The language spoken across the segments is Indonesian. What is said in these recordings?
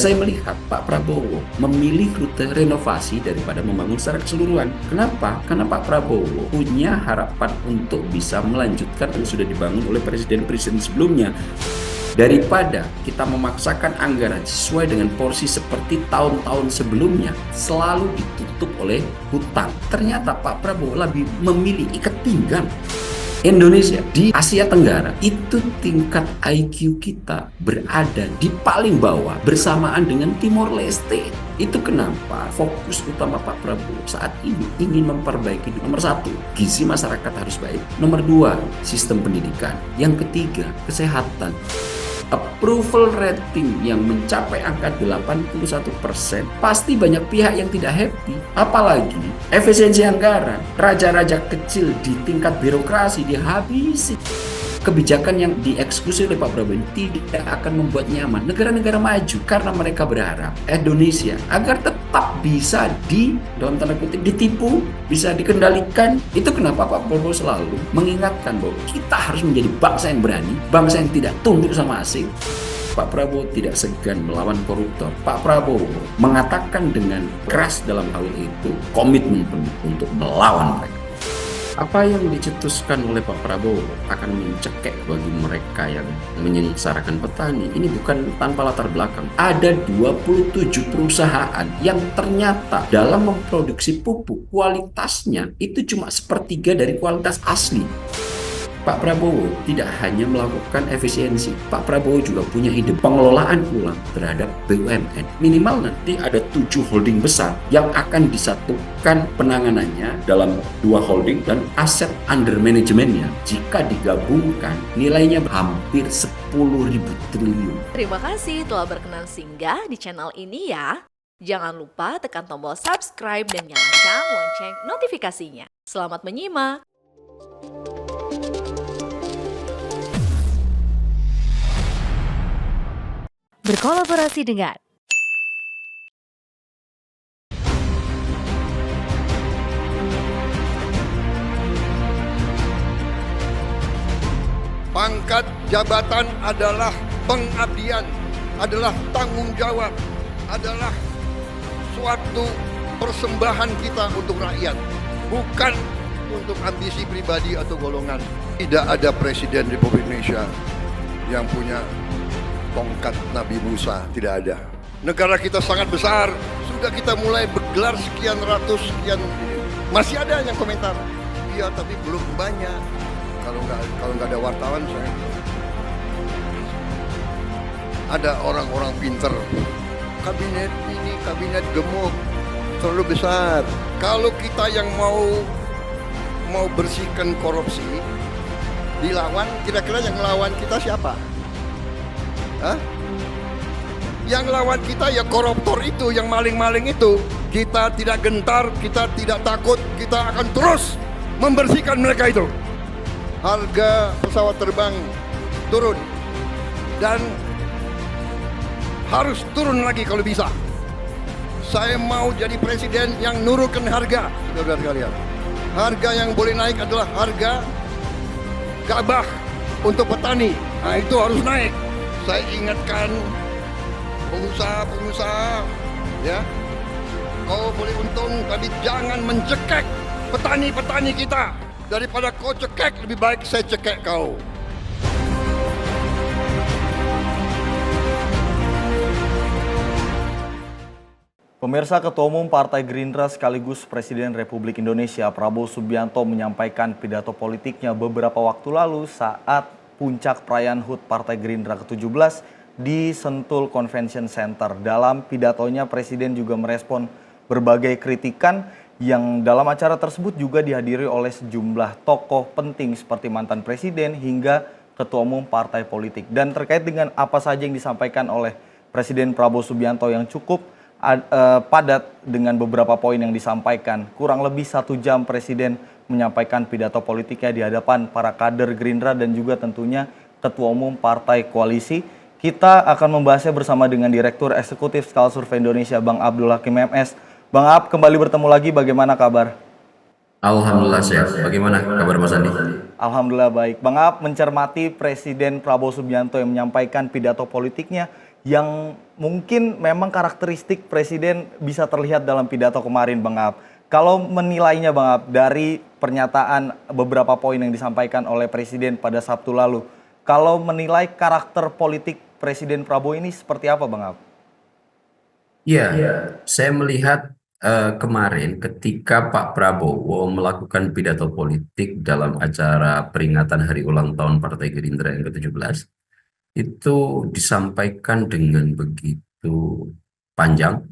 saya melihat Pak Prabowo memilih rute renovasi daripada membangun secara keseluruhan. Kenapa? Karena Pak Prabowo punya harapan untuk bisa melanjutkan yang sudah dibangun oleh presiden-presiden sebelumnya. Daripada kita memaksakan anggaran sesuai dengan porsi seperti tahun-tahun sebelumnya, selalu ditutup oleh hutang. Ternyata Pak Prabowo lebih memilih ikat pinggang. Indonesia di Asia Tenggara itu tingkat IQ kita berada di paling bawah bersamaan dengan Timor Leste. Itu kenapa fokus utama Pak Prabowo saat ini ingin memperbaiki nomor 1, gizi masyarakat harus baik. Nomor 2, sistem pendidikan. Yang ketiga, kesehatan. Approval rating yang mencapai angka 81%, pasti banyak pihak yang tidak happy. Apalagi efisiensi anggaran, raja-raja kecil di tingkat birokrasi dihabisi. Kebijakan yang dieksekusi oleh Pak Prabowo tidak akan membuat nyaman negara-negara maju karena mereka berharap Indonesia agar tetap bisa dalam tanda kutip ditipu, bisa dikendalikan. Itu kenapa Pak Prabowo selalu mengingatkan bahwa kita harus menjadi bangsa yang berani, bangsa yang tidak tunduk sama asing. Pak Prabowo tidak segan melawan koruptor. Pak Prabowo mengatakan dengan keras dalam hal itu komitmen penuh untuk melawan mereka. Apa yang dicetuskan oleh Pak Prabowo akan mencekik bagi mereka yang menyengsarakan petani. Ini bukan tanpa latar belakang. Ada 27 perusahaan yang ternyata dalam memproduksi pupuk kualitasnya itu cuma sepertiga dari kualitas asli. Pak Prabowo tidak hanya melakukan efisiensi, Pak Prabowo juga punya ide pengelolaan ulang terhadap BUMN. Minimal nanti ada 7 holding besar yang akan disatukan penanganannya dalam 2 holding dan aset under manajemennya. Jika digabungkan, nilainya hampir 10.000 triliun. Terima kasih telah berkenan singgah di channel ini ya. Jangan lupa tekan tombol subscribe dan nyalakan lonceng notifikasinya. Selamat menyimak! Berkolaborasi dengan pangkat jabatan adalah pengabdian, adalah tanggung jawab, adalah suatu persembahan kita untuk rakyat, bukan untuk ambisi pribadi atau golongan. Tidak ada presiden Republik Indonesia yang punya tongkat Nabi Musa, tidak ada. Negara kita sangat besar, sudah kita mulai bergelar sekian ratus, sekian, masih ada yang komentar, iya tapi belum banyak. Kalau nggak ada wartawan, saya ada orang-orang pinter. Kabinet ini kabinet gemuk, terlalu besar. Kalau kita yang mau bersihkan korupsi, dilawan, kira-kira yang melawan kita siapa? Hah? Yang lawan kita ya koruptor itu, yang maling-maling itu. Kita tidak gentar, kita tidak takut, kita akan terus membersihkan mereka itu. Harga pesawat terbang turun dan harus turun lagi kalau bisa. Saya mau jadi presiden yang nurunkan harga, saudara sekalian. Harga yang boleh naik adalah harga gabah untuk petani. Nah, itu harus naik. Saya ingatkan pengusaha-pengusaha, ya, kau boleh untung, tapi jangan mencekek petani-petani kita. Daripada kau cekek, lebih baik saya cekek kau. Pemirsa, Ketua Umum Partai Gerindra sekaligus Presiden Republik Indonesia Prabowo Subianto menyampaikan pidato politiknya beberapa waktu lalu saat puncak perayaan HUT Partai Gerindra ke-17 di Sentul Convention Center. Dalam pidatonya, Presiden juga merespon berbagai kritikan yang dalam acara tersebut juga dihadiri oleh sejumlah tokoh penting seperti mantan Presiden hingga Ketua Umum Partai Politik. Dan terkait dengan apa saja yang disampaikan oleh Presiden Prabowo Subianto yang cukup padat dengan beberapa poin yang disampaikan. Kurang lebih 1 jam Presiden menyampaikan pidato politiknya di hadapan para kader Gerindra dan juga tentunya Ketua Umum Partai Koalisi. Kita akan membahasnya bersama dengan Direktur Eksekutif Skala Survei Indonesia, Bang Abdul Hakim MS. Bang Ab, kembali bertemu lagi, bagaimana kabar? Alhamdulillah sehat. Bagaimana kabar Mas Andi? Alhamdulillah baik. Bang Ab mencermati Presiden Prabowo Subianto yang menyampaikan pidato politiknya yang mungkin memang karakteristik presiden bisa terlihat dalam pidato kemarin, Bang Ab. Kalau menilainya, Bang Ab, dari pernyataan beberapa poin yang disampaikan oleh presiden pada Sabtu lalu, kalau menilai karakter politik Presiden Prabowo ini seperti apa, Bang Ab? Ya, saya melihat kemarin ketika Pak Prabowo melakukan pidato politik dalam acara peringatan hari ulang tahun Partai Gerindra yang ke-17, itu disampaikan dengan begitu panjang,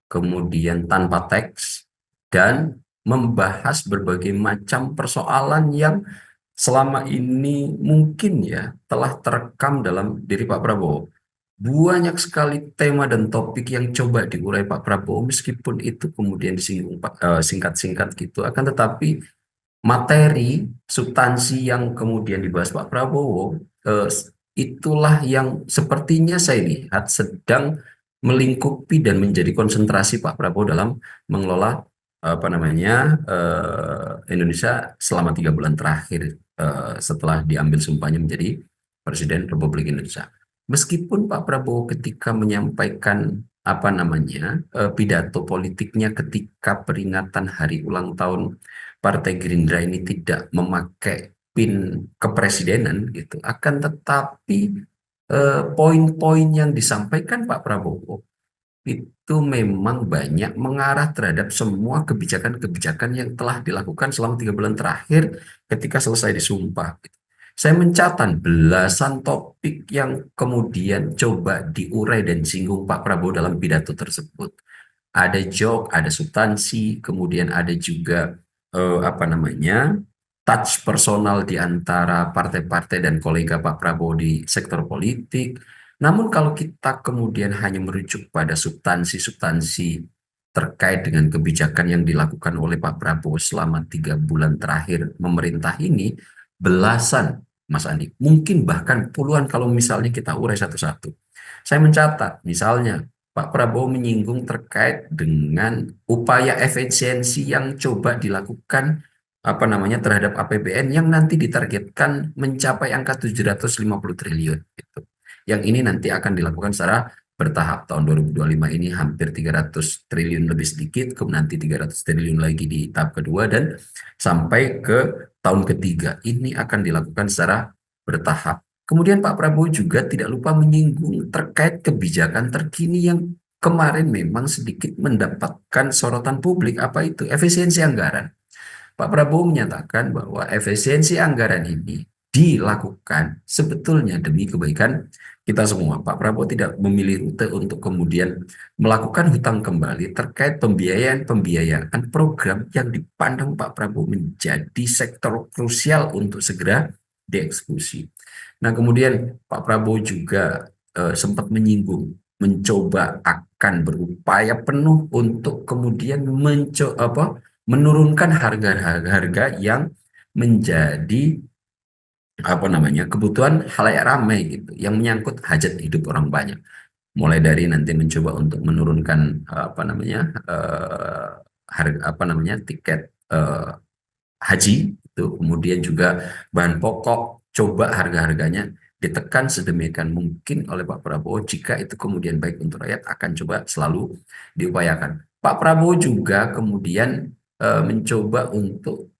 kemudian tanpa teks, dan membahas berbagai macam persoalan yang selama ini mungkin ya telah terekam dalam diri Pak Prabowo. Banyak sekali tema dan topik yang coba diurai Pak Prabowo, meskipun itu kemudian disinggung singkat-singkat gitu. Akan tetapi materi, substansi yang kemudian dibahas Pak Prabowo, eh, itulah yang sepertinya saya lihat sedang melingkupi dan menjadi konsentrasi Pak Prabowo dalam mengelola Indonesia selama 3 bulan terakhir setelah diambil sumpahnya menjadi Presiden Republik Indonesia. Meskipun Pak Prabowo ketika menyampaikan pidato politiknya ketika peringatan hari ulang tahun Partai Gerindra ini tidak memakai pin kepresidenan gitu, akan tetapi poin-poin yang disampaikan Pak Prabowo itu memang banyak mengarah terhadap semua kebijakan-kebijakan yang telah dilakukan selama 3 bulan terakhir ketika selesai disumpah. Saya mencatat belasan topik yang kemudian coba diurai dan singgung Pak Prabowo dalam pidato tersebut. Ada joke, ada substansi, kemudian ada juga touch personal di antara partai-partai dan kolega Pak Prabowo di sektor politik. Namun kalau kita kemudian hanya merujuk pada substansi-substansi terkait dengan kebijakan yang dilakukan oleh Pak Prabowo selama 3 bulan terakhir memerintah ini, belasan, Mas Andi, mungkin bahkan puluhan kalau misalnya kita urai satu-satu. Saya mencatat, misalnya Pak Prabowo menyinggung terkait dengan upaya efisiensi yang coba dilakukan terhadap APBN yang nanti ditargetkan mencapai angka 750 triliun gitu. Yang ini nanti akan dilakukan secara bertahap. Tahun 2025 ini hampir 300 triliun lebih sedikit, kemudian nanti 300 triliun lagi di tahap kedua, dan sampai ke tahun ketiga ini akan dilakukan secara bertahap. Kemudian Pak Prabowo juga tidak lupa menyinggung terkait kebijakan terkini yang kemarin memang sedikit mendapatkan sorotan publik, apa itu? Efisiensi anggaran. Pak Prabowo menyatakan bahwa efisiensi anggaran ini dilakukan sebetulnya demi kebaikan kita semua. Pak Prabowo tidak memilih rute untuk kemudian melakukan hutang kembali terkait pembiayaan program yang dipandang Pak Prabowo menjadi sektor krusial untuk segera dieksekusi. Nah, kemudian Pak Prabowo juga sempat menyinggung, mencoba akan berupaya penuh untuk kemudian menurunkan harga-harga yang menjadi kebutuhan halayak ramai gitu, yang menyangkut hajat hidup orang banyak. Mulai dari nanti mencoba untuk menurunkan tiket haji itu, kemudian juga bahan pokok, coba harga-harganya ditekan sedemikian mungkin oleh Pak Prabowo. Jika itu kemudian baik untuk rakyat, akan coba selalu diupayakan. Pak Prabowo juga kemudian mencoba untuk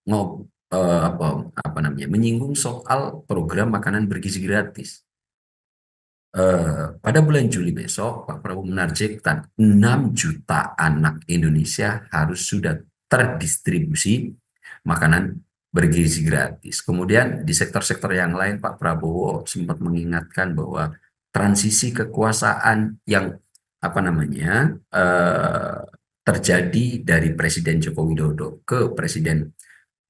menyinggung soal program makanan bergizi gratis. Pada bulan Juli besok, Pak Prabowo menargetkan 6 juta anak Indonesia harus sudah terdistribusi makanan bergizi gratis. Kemudian di sektor-sektor yang lain, Pak Prabowo sempat mengingatkan bahwa transisi kekuasaan yang terjadi dari Presiden Joko Widodo ke Presiden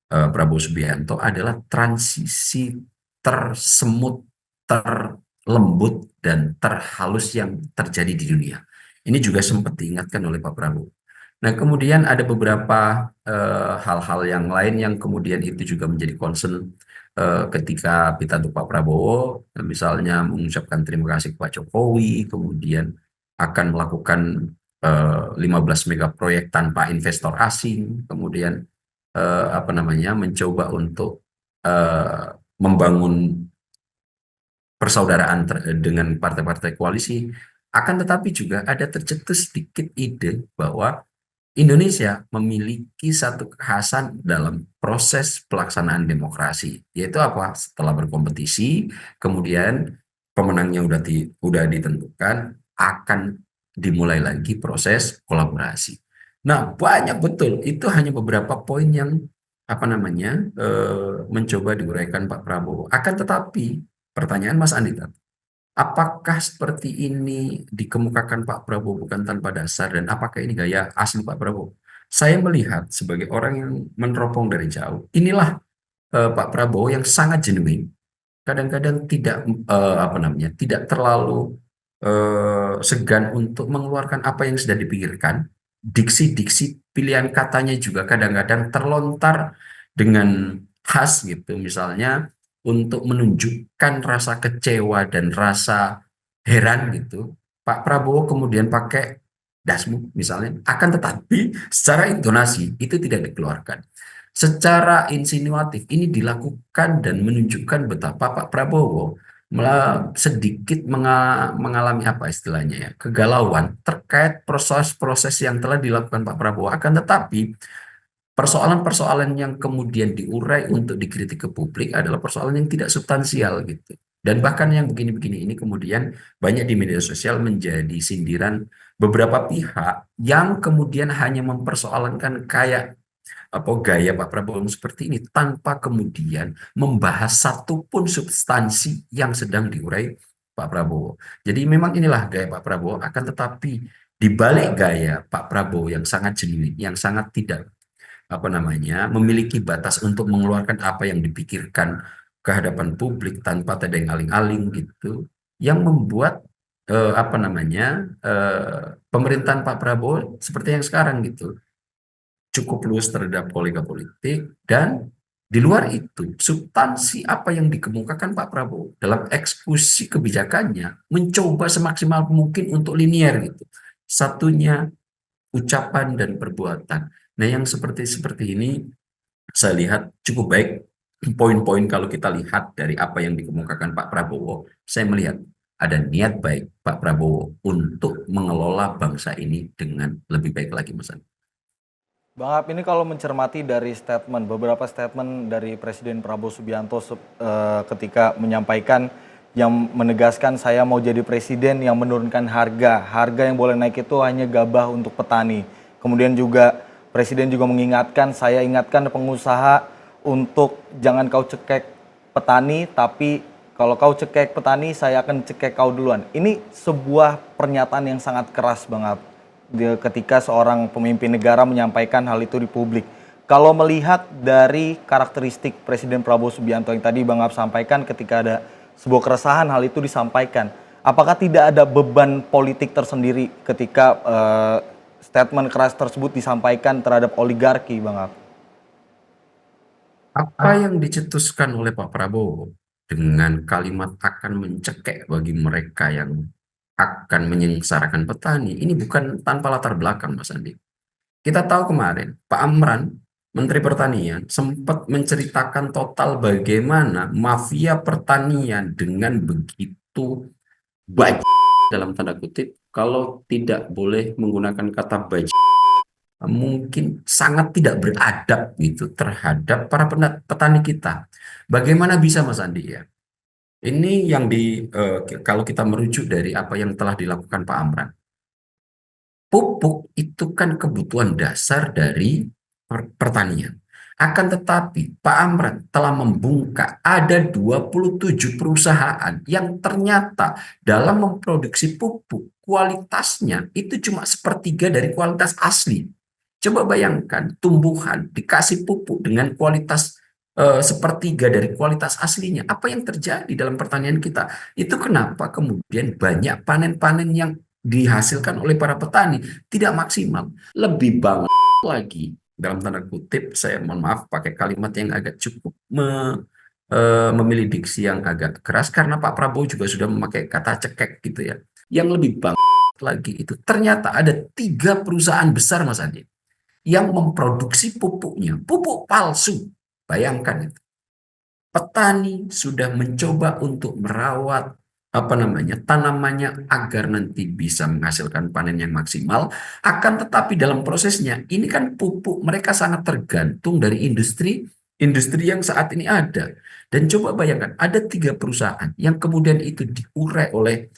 Prabowo Subianto adalah transisi tersemut, terlembut, dan terhalus yang terjadi di dunia. Ini juga sempat diingatkan oleh Pak Prabowo. Nah, kemudian ada beberapa hal-hal yang lain yang kemudian itu juga menjadi concern ketika pidato Pak Prabowo, misalnya mengucapkan terima kasih ke Pak Jokowi, kemudian akan melakukan 15 mega proyek tanpa investor asing, kemudian mencoba untuk membangun persaudaraan dengan partai-partai koalisi, Akan tetapi juga ada tercetus sedikit ide bahwa Indonesia memiliki satu kekhasan dalam proses pelaksanaan demokrasi, yaitu apa? Setelah berkompetisi, kemudian pemenangnya udah ditentukan, akan dimulai lagi proses kolaborasi. Nah, banyak betul. Itu hanya beberapa poin yang apa namanya mencoba diuraikan Pak Prabowo. Akan tetapi, pertanyaan Mas Andi tadi, apakah seperti ini dikemukakan Pak Prabowo bukan tanpa dasar dan apakah ini gaya asli Pak Prabowo? Saya melihat sebagai orang yang meneropong dari jauh, inilah Pak Prabowo yang sangat genuine. Kadang-kadang tidak apa namanya, tidak terlalu segan untuk mengeluarkan apa yang sudah dipikirkan. Diksi-diksi pilihan katanya juga kadang-kadang terlontar dengan khas gitu. Misalnya untuk menunjukkan rasa kecewa dan rasa heran gitu. Pak Prabowo kemudian pakai dasmu misalnya. Akan tetapi secara intonasi itu tidak dikeluarkan. Secara insinuatif ini dilakukan dan menunjukkan betapa Pak Prabowo sedikit mengalami apa istilahnya ya, kegalauan terkait proses-proses yang telah dilakukan Pak Prabowo. Akan tetapi persoalan-persoalan yang kemudian diurai untuk dikritik ke publik adalah persoalan yang tidak substansial gitu. Dan bahkan yang begini-begini ini kemudian banyak di media sosial menjadi sindiran beberapa pihak yang kemudian hanya mempersoalkan kayak apa gaya Pak Prabowo seperti ini tanpa kemudian membahas satupun substansi yang sedang diurai Pak Prabowo. Jadi memang inilah gaya Pak Prabowo, akan tetapi di balik gaya Pak Prabowo yang sangat genuine, yang sangat tidak apa namanya memiliki batas untuk mengeluarkan apa yang dipikirkan ke hadapan publik tanpa tedeng aling-aling gitu, yang membuat apa namanya pemerintahan Pak Prabowo seperti yang sekarang gitu cukup luas terhadap kolega politik, dan di luar itu substansi apa yang dikemukakan Pak Prabowo dalam eksekusi kebijakannya mencoba semaksimal mungkin untuk linier gitu. Satunya ucapan dan perbuatan. Nah, yang seperti ini saya lihat cukup baik. Poin-poin kalau kita lihat dari apa yang dikemukakan Pak Prabowo, saya melihat ada niat baik Pak Prabowo untuk mengelola bangsa ini dengan lebih baik lagi, Mas Andi. Bang Ab, ini kalau mencermati dari beberapa statement dari Presiden Prabowo Subianto ketika menyampaikan yang menegaskan saya mau jadi presiden yang menurunkan harga yang boleh naik itu hanya gabah untuk petani. Kemudian juga Presiden juga mengingatkan, saya ingatkan pengusaha untuk jangan kau cekek petani, tapi kalau kau cekek petani saya akan cekek kau duluan. Ini sebuah pernyataan yang sangat keras Bang Ab, ketika seorang pemimpin negara menyampaikan hal itu di publik. Kalau melihat dari karakteristik Presiden Prabowo Subianto yang tadi Bang Ab sampaikan, ketika ada sebuah keresahan hal itu disampaikan, apakah tidak ada beban politik tersendiri ketika statement keras tersebut disampaikan terhadap oligarki, Bang Ab? Apa yang dicetuskan oleh Pak Prabowo dengan kalimat akan mencekek bagi mereka yang akan menyengsarakan petani, ini bukan tanpa latar belakang, Mas Andi. Kita tahu kemarin Pak Amran, Menteri Pertanian, sempat menceritakan total bagaimana mafia pertanian dengan begitu baik dalam tanda kutip, kalau tidak boleh menggunakan kata baik, mungkin sangat tidak beradab gitu terhadap para petani kita. Bagaimana bisa, Mas Andi ya? Ini yang kalau kita merujuk dari apa yang telah dilakukan Pak Amran. Pupuk itu kan kebutuhan dasar dari pertanian. Akan tetapi Pak Amran telah membungkak ada 27 perusahaan yang ternyata dalam memproduksi pupuk kualitasnya itu cuma sepertiga dari kualitas asli. Coba bayangkan tumbuhan dikasih pupuk dengan kualitas sepertiga dari kualitas aslinya. Apa yang terjadi dalam pertanian kita? Itu kenapa kemudian banyak panen-panen yang dihasilkan oleh para petani tidak maksimal. Lebih banget lagi, dalam tanda kutip, saya mohon maaf pakai kalimat yang agak cukup memilih diksi yang agak keras, karena Pak Prabowo juga sudah memakai kata cekek gitu ya. Yang lebih banget lagi itu, ternyata ada 3 perusahaan besar, Mas Andi, yang memproduksi pupuknya, pupuk palsu. Bayangkan itu. Petani sudah mencoba untuk merawat tanamannya agar nanti bisa menghasilkan panen yang maksimal. Akan tetapi dalam prosesnya ini kan pupuk mereka sangat tergantung dari industri yang saat ini ada. Dan coba bayangkan ada 3 perusahaan yang kemudian itu diurai oleh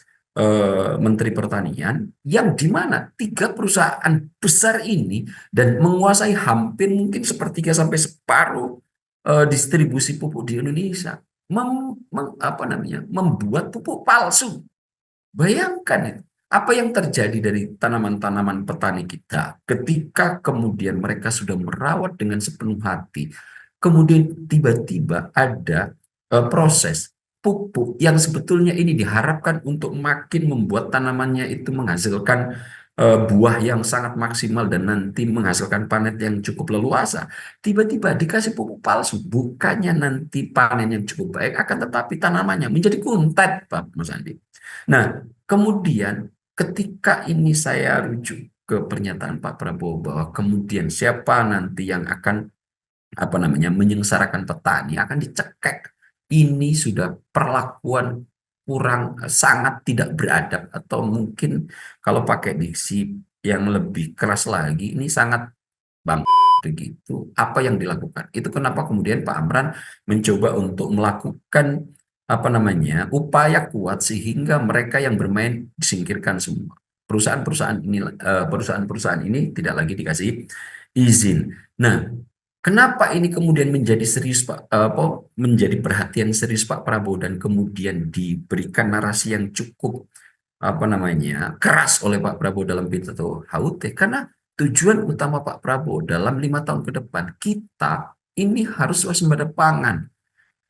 Menteri Pertanian, yang di mana 3 perusahaan besar ini dan menguasai hampir mungkin sepertiga sampai separuh distribusi pupuk di Indonesia, membuat pupuk palsu. Bayangkan itu. Apa yang terjadi dari tanaman-tanaman petani kita ketika kemudian mereka sudah merawat dengan sepenuh hati, kemudian tiba-tiba ada proses pupuk yang sebetulnya ini diharapkan untuk makin membuat tanamannya itu menghasilkan buah yang sangat maksimal dan nanti menghasilkan panen yang cukup leluasa. Tiba-tiba dikasih pupuk palsu, bukannya nanti panen yang cukup baik, akan tetapi tanamannya menjadi kuntet, Pak Mas Andi. Nah, kemudian ketika ini saya rujuk ke pernyataan Pak Prabowo bahwa kemudian siapa nanti yang akan menyengsarakan petani akan dicekek. Ini sudah perlakuan kurang sangat tidak beradab, atau mungkin kalau pakai diksi yang lebih keras lagi, ini sangat bang begitu. Apa yang dilakukan itu, kenapa kemudian Pak Amran mencoba untuk melakukan upaya kuat sehingga mereka yang bermain disingkirkan semua. Perusahaan-perusahaan ini tidak lagi dikasih izin. Nah, kenapa ini kemudian menjadi serius menjadi perhatian serius Pak Prabowo dan kemudian diberikan narasi yang cukup keras oleh Pak Prabowo dalam pidato HUT? Karena tujuan utama Pak Prabowo dalam 5 tahun ke depan, kita ini harus waspada pangan.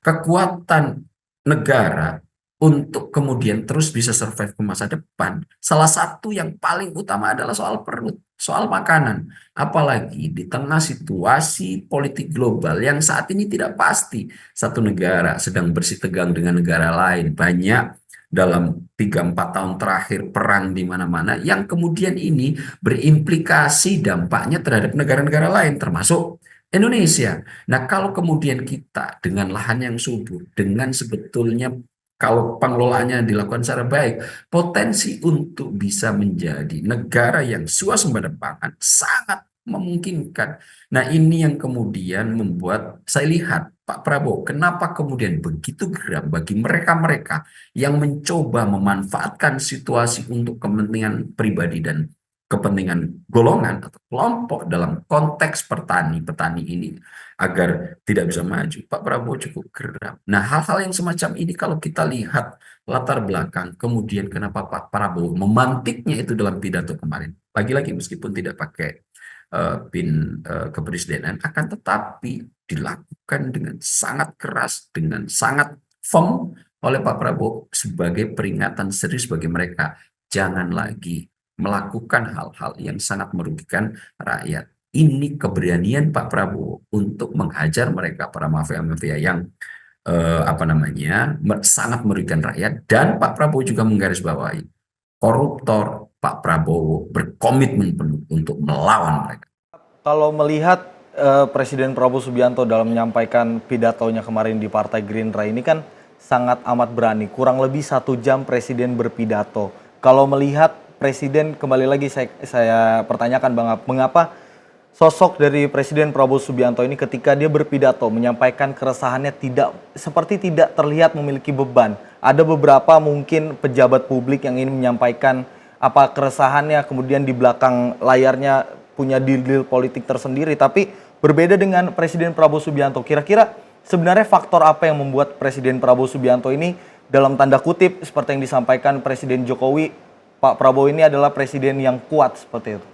Kekuatan negara untuk kemudian terus bisa survive ke masa depan, salah satu yang paling utama adalah soal perut, soal makanan. Apalagi di tengah situasi politik global yang saat ini tidak pasti. Satu negara sedang bersitegang dengan negara lain. Banyak dalam 3-4 tahun terakhir perang di mana-mana yang kemudian ini berimplikasi dampaknya terhadap negara-negara lain, termasuk Indonesia. Nah, kalau kemudian kita dengan lahan yang subur, dengan sebetulnya kalau pengelolaannya dilakukan secara baik, potensi untuk bisa menjadi negara yang swasembada pangan sangat memungkinkan. Nah, ini yang kemudian membuat saya lihat Pak Prabowo, kenapa kemudian begitu geram bagi mereka-mereka yang mencoba memanfaatkan situasi untuk kepentingan pribadi dan kepentingan golongan atau kelompok dalam konteks petani ini agar tidak bisa maju. Pak Prabowo cukup geram. Nah, hal-hal yang semacam ini kalau kita lihat latar belakang, kemudian kenapa Pak Prabowo memantiknya itu dalam pidato kemarin. Lagi-lagi meskipun tidak pakai pin kepresidenan, akan tetapi dilakukan dengan sangat keras, dengan sangat firm oleh Pak Prabowo sebagai peringatan serius bagi mereka. Jangan lagi melakukan hal-hal yang sangat merugikan rakyat. Ini keberanian Pak Prabowo untuk menghajar mereka, para mafia-mafia yang sangat merugikan rakyat. Dan Pak Prabowo juga menggarisbawahi koruptor. Pak Prabowo berkomitmen penuh untuk melawan mereka. Kalau melihat Presiden Prabowo Subianto dalam menyampaikan pidatonya kemarin di Partai Gerindra ini kan sangat amat berani. Kurang lebih 1 jam Presiden berpidato. Kalau melihat Presiden, kembali lagi saya pertanyakan mengapa sosok dari Presiden Prabowo Subianto ini ketika dia berpidato menyampaikan keresahannya seperti tidak terlihat memiliki beban. Ada beberapa mungkin pejabat publik yang ingin menyampaikan apa keresahannya, kemudian di belakang layarnya punya deal politik tersendiri. Tapi berbeda dengan Presiden Prabowo Subianto, kira-kira sebenarnya faktor apa yang membuat Presiden Prabowo Subianto ini dalam tanda kutip seperti yang disampaikan Presiden Jokowi, Pak Prabowo ini adalah presiden yang kuat seperti itu?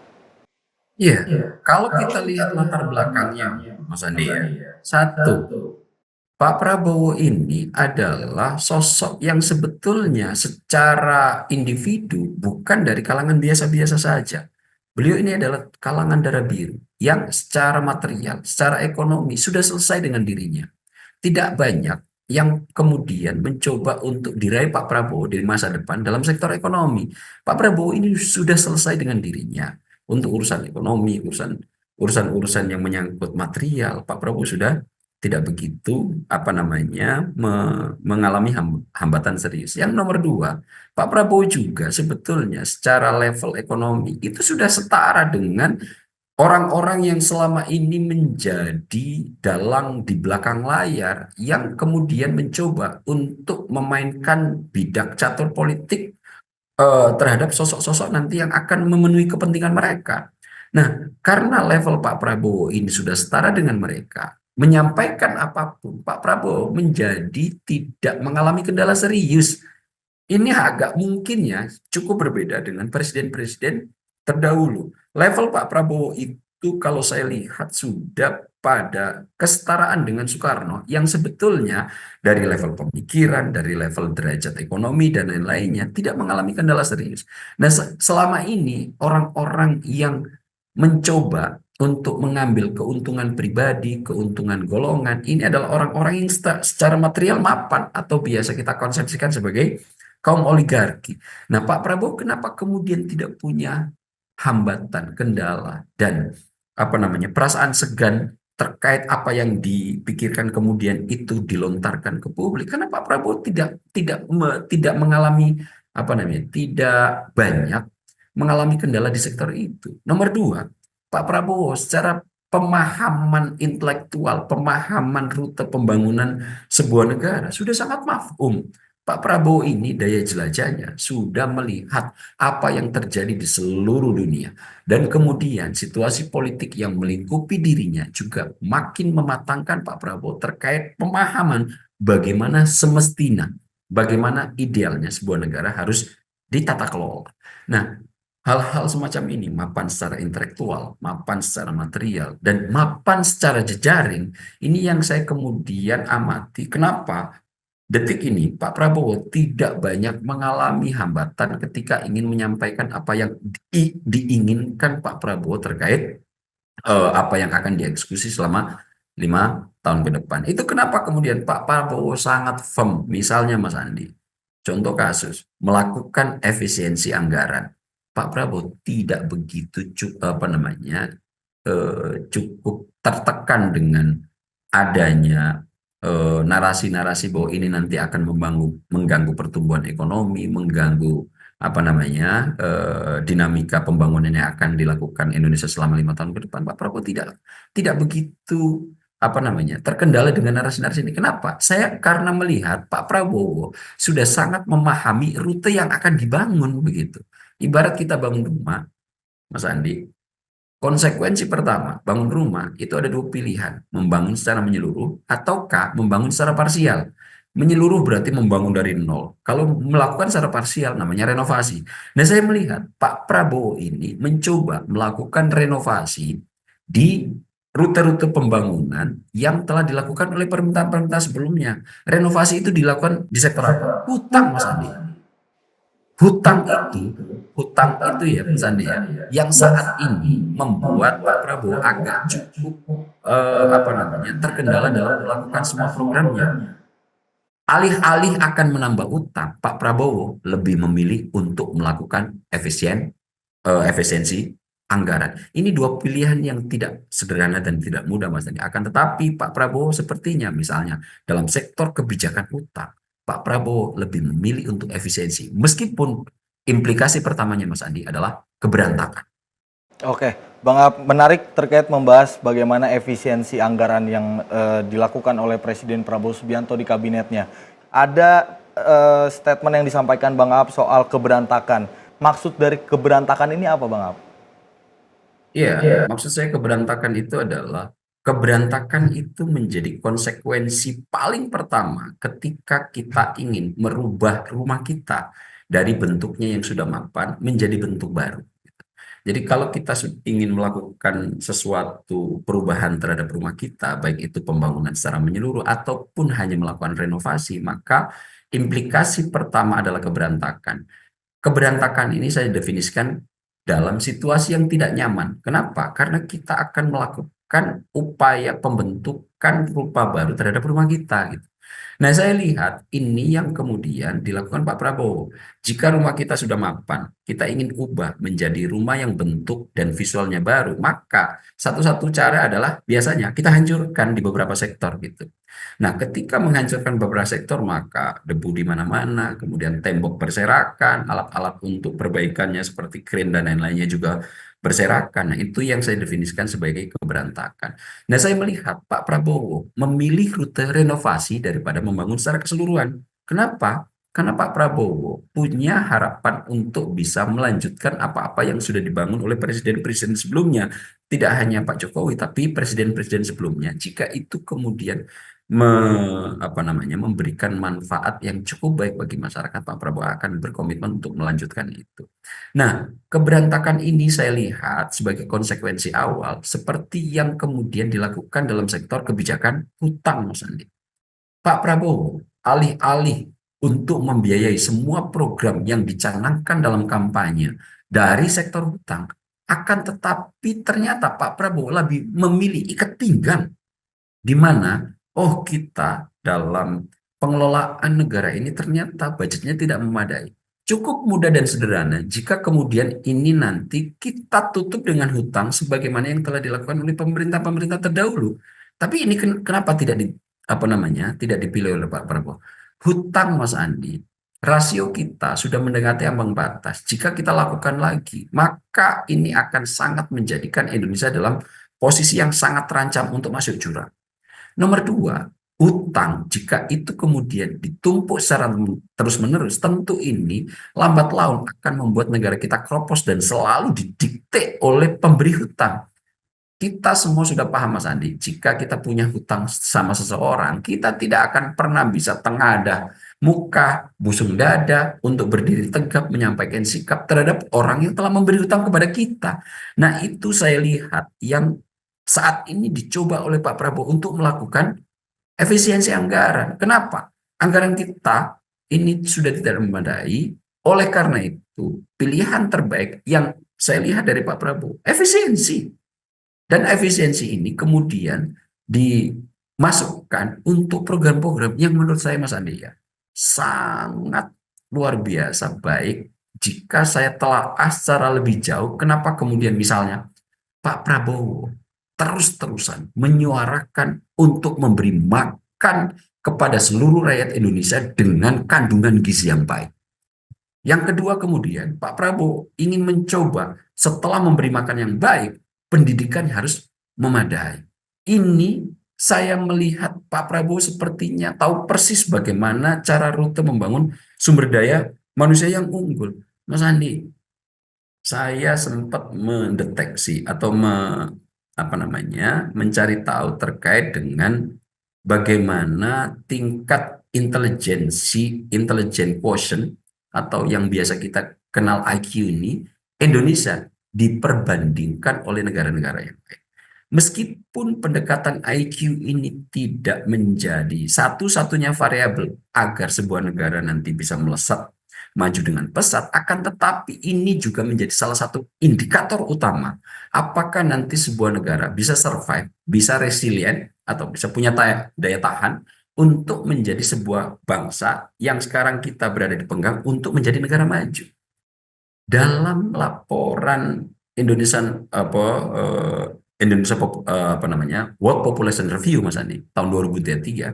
Iya, kalau kita lihat latar belakangnya, Mas Andi ya. Satu, Pak Prabowo ini adalah sosok yang sebetulnya secara individu bukan dari kalangan biasa-biasa saja. Beliau ini adalah kalangan darah biru yang secara material, secara ekonomi sudah selesai dengan dirinya. Tidak banyak yang kemudian mencoba untuk diraih Pak Prabowo di masa depan dalam sektor ekonomi. Pak Prabowo ini sudah selesai dengan dirinya untuk urusan ekonomi, urusan yang menyangkut material. Pak Prabowo sudah tidak begitu mengalami hambatan serius. Yang nomor dua, Pak Prabowo juga sebetulnya secara level ekonomi itu sudah setara dengan orang-orang yang selama ini menjadi dalang di belakang layar yang kemudian mencoba untuk memainkan bidak catur politik terhadap sosok-sosok nanti yang akan memenuhi kepentingan mereka. Nah, karena level Pak Prabowo ini sudah setara dengan mereka, menyampaikan apapun, Pak Prabowo menjadi tidak mengalami kendala serius. Ini agak mungkin ya cukup berbeda dengan presiden-presiden terdahulu. Level Pak Prabowo itu kalau saya lihat sudah pada kesetaraan dengan Soekarno yang sebetulnya dari level pemikiran, dari level derajat ekonomi dan lain-lainnya tidak mengalami kendala serius. Nah, selama ini orang-orang yang mencoba untuk mengambil keuntungan pribadi, keuntungan golongan, ini adalah orang-orang yang secara material mapan atau biasa kita konsepsikan sebagai kaum oligarki. Nah, Pak Prabowo kenapa kemudian tidak punya hambatan, kendala, dan perasaan segan terkait apa yang dipikirkan kemudian itu dilontarkan ke publik? Karena Pak Prabowo tidak mengalami tidak banyak mengalami kendala di sektor itu. Nomor dua, Pak Prabowo secara pemahaman intelektual, pemahaman rute pembangunan sebuah negara sudah sangat mafhum. Pak Prabowo ini daya jelajahnya sudah melihat apa yang terjadi di seluruh dunia. Dan kemudian situasi politik yang melingkupi dirinya juga makin mematangkan Pak Prabowo terkait pemahaman bagaimana semestinya, bagaimana idealnya sebuah negara harus ditata kelola. Nah, hal-hal semacam ini, mapan secara intelektual, mapan secara material, dan mapan secara jejaring, ini yang saya kemudian amati. Kenapa? Detik ini Pak Prabowo tidak banyak mengalami hambatan ketika ingin menyampaikan apa yang diinginkan Pak Prabowo terkait apa yang akan dieksekusi selama 5 tahun ke depan. Itu kenapa kemudian Pak Prabowo sangat firm, misalnya Mas Andi, contoh kasus, melakukan efisiensi anggaran. Pak Prabowo tidak begitu cukup tertekan dengan adanya narasi-narasi bahwa ini nanti akan mengganggu pertumbuhan ekonomi, mengganggu dinamika pembangunan yang akan dilakukan Indonesia selama 5 tahun ke depan. Pak Prabowo tidak begitu terkendala dengan narasi-narasi ini. Kenapa? Saya karena melihat Pak Prabowo sudah sangat memahami rute yang akan dibangun begitu. Ibarat kita bangun rumah, Mas Andi. Konsekuensi pertama, bangun rumah itu ada dua pilihan, membangun secara menyeluruh ataukah membangun secara parsial. Menyeluruh berarti membangun dari nol. Kalau melakukan secara parsial namanya renovasi. Nah, saya melihat Pak Prabowo ini mencoba melakukan renovasi di rute-rute pembangunan yang telah dilakukan oleh pemerintah-pemerintah sebelumnya. Renovasi itu dilakukan di sektor apa? Hutang, Mas Andi. Hutang itu ya Mas Andi ya, yang saat ini membuat Pak Prabowo agak cukup terkendala dalam melakukan semua programnya. Alih-alih akan menambah utang, Pak Prabowo lebih memilih untuk melakukan efisiensi anggaran. Ini dua pilihan yang tidak sederhana dan tidak mudah, Mas Andi. Akan tetapi Pak Prabowo sepertinya misalnya dalam sektor kebijakan utang, Pak Prabowo lebih memilih untuk efisiensi. Meskipun implikasi pertamanya Mas Andi adalah keberantakan. Oke, Bang Ab, menarik terkait membahas bagaimana efisiensi anggaran yang dilakukan oleh Presiden Prabowo Subianto di kabinetnya. Ada statement yang disampaikan Bang Ab soal keberantakan. Maksud dari keberantakan ini apa, Bang Ab? Iya, maksud saya keberantakan itu adalah keberantakan itu menjadi konsekuensi paling pertama ketika kita ingin merubah rumah kita dari bentuknya yang sudah mapan menjadi bentuk baru. Jadi kalau kita ingin melakukan sesuatu perubahan terhadap rumah kita, baik itu pembangunan secara menyeluruh ataupun hanya melakukan renovasi, maka implikasi pertama adalah keberantakan. Keberantakan ini saya definisikan dalam situasi yang tidak nyaman. Kenapa? Karena kita akan melakukan upaya pembentukan rupa baru terhadap rumah kita gitu. Nah, saya lihat ini yang kemudian dilakukan Pak Prabowo. Jika rumah kita sudah mapan, kita ingin ubah menjadi rumah yang bentuk dan visualnya baru, maka satu-satu cara adalah biasanya kita hancurkan di beberapa sektor gitu. Nah, ketika menghancurkan beberapa sektor, maka debu di mana-mana, kemudian tembok berserakan, alat-alat untuk perbaikannya seperti kren dan lain-lainnya juga berserakan. Nah, itu yang saya definisikan sebagai keberantakan. Nah, saya melihat Pak Prabowo memilih rute renovasi daripada membangun secara keseluruhan. Kenapa? Karena Pak Prabowo punya harapan untuk bisa melanjutkan apa-apa yang sudah dibangun oleh presiden-presiden sebelumnya. Tidak hanya Pak Jokowi, tapi presiden-presiden sebelumnya. Jika itu kemudian memberikan manfaat yang cukup baik bagi masyarakat, Pak Prabowo akan berkomitmen untuk melanjutkan itu. Nah, keberantakan ini saya lihat sebagai konsekuensi awal seperti yang kemudian dilakukan dalam sektor kebijakan hutang, Mas Andi. Pak Prabowo alih-alih untuk membiayai semua program yang dicanangkan dalam kampanye dari sektor hutang, akan tetapi ternyata Pak Prabowo lebih memilih ikat pinggang, di mana kita dalam pengelolaan negara ini ternyata budgetnya tidak memadai. Cukup mudah dan sederhana jika kemudian ini nanti kita tutup dengan hutang sebagaimana yang telah dilakukan oleh pemerintah-pemerintah terdahulu. Tapi ini kenapa tidak dipilih oleh Pak Prabowo? Hutang, Mas Andi, rasio kita sudah mendekati ambang batas. Jika kita lakukan lagi, maka ini akan sangat menjadikan Indonesia dalam posisi yang sangat terancam untuk masuk jurang. Nomor dua, hutang jika itu kemudian ditumpuk secara terus-menerus, tentu ini lambat laun akan membuat negara kita kropos dan selalu didikte oleh pemberi hutang. Kita semua sudah paham, Mas Andi, jika kita punya hutang sama seseorang, kita tidak akan pernah bisa tengadah muka, busung dada untuk berdiri tegap menyampaikan sikap terhadap orang yang telah memberi hutang kepada kita. Nah, itu saya lihat yang saat ini dicoba oleh Pak Prabowo untuk melakukan efisiensi anggaran. Kenapa? Anggaran kita ini sudah tidak memadai. Oleh karena itu, pilihan terbaik yang saya lihat dari Pak Prabowo, efisiensi. Dan efisiensi ini kemudian dimasukkan untuk program-program yang menurut saya, Mas Andi, ya, sangat luar biasa baik. Jika saya telaah secara lebih jauh, kenapa kemudian misalnya Pak Prabowo terus-terusan menyuarakan untuk memberi makan kepada seluruh rakyat Indonesia dengan kandungan gizi yang baik. Yang kedua kemudian Pak Prabowo ingin mencoba setelah memberi makan yang baik, pendidikan harus memadai. Ini saya melihat Pak Prabowo sepertinya tahu persis bagaimana cara rute membangun sumber daya manusia yang unggul. Mas Andi, saya sempat mendeteksi atau mencari tahu terkait dengan bagaimana tingkat intelijen quotient atau yang biasa kita kenal IQ ini, Indonesia diperbandingkan oleh negara-negara yang lain. Meskipun pendekatan IQ ini tidak menjadi satu-satunya variabel agar sebuah negara nanti bisa melesat maju dengan pesat, akan tetapi ini juga menjadi salah satu indikator utama apakah nanti sebuah negara bisa survive, bisa resilient, atau bisa punya daya tahan untuk menjadi sebuah bangsa yang sekarang kita berada di penggang untuk menjadi negara maju. Dalam laporan World Population Review, Mas Andi, tahun 2023,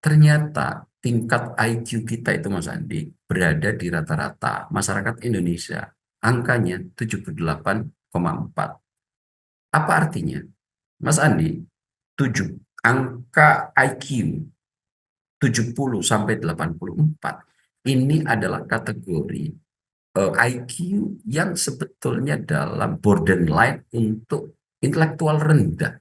ternyata tingkat IQ kita itu, Mas Andi, berada di rata-rata masyarakat Indonesia. Angkanya 78,4. Apa artinya? Mas Andi, angka IQ 70 sampai 84 ini adalah kategori IQ yang sebetulnya dalam borderline untuk intelektual rendah,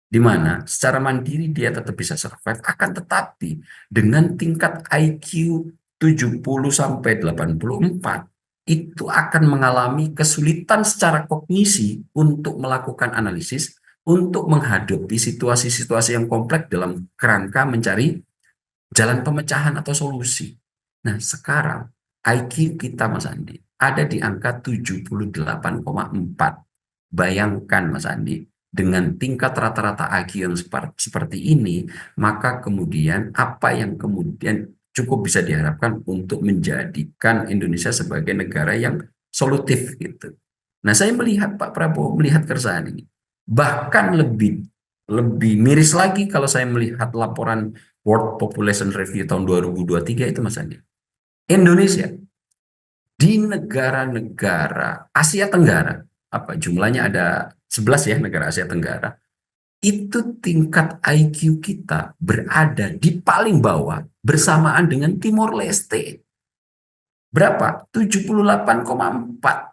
di mana secara mandiri dia tetap bisa survive, akan tetapi dengan tingkat IQ 70 sampai 84 itu akan mengalami kesulitan secara kognisi untuk melakukan analisis, untuk menghadapi situasi-situasi yang kompleks dalam kerangka mencari jalan pemecahan atau solusi. Nah, sekarang IQ kita, Mas Andi, ada di angka 78,4. Bayangkan, Mas Andi, dengan tingkat rata-rata IQ yang seperti ini, maka kemudian apa yang kemudian cukup bisa diharapkan untuk menjadikan Indonesia sebagai negara yang solutif gitu. Nah, saya melihat Pak Prabowo melihat keresahan ini. Bahkan lebih lebih miris lagi kalau saya melihat laporan World Population Review tahun 2023 itu, Mas Andi. Indonesia di negara-negara Asia Tenggara, apa jumlahnya ada 11 ya negara Asia Tenggara, itu tingkat IQ kita berada di paling bawah bersamaan dengan Timor Leste. Berapa? 78,4.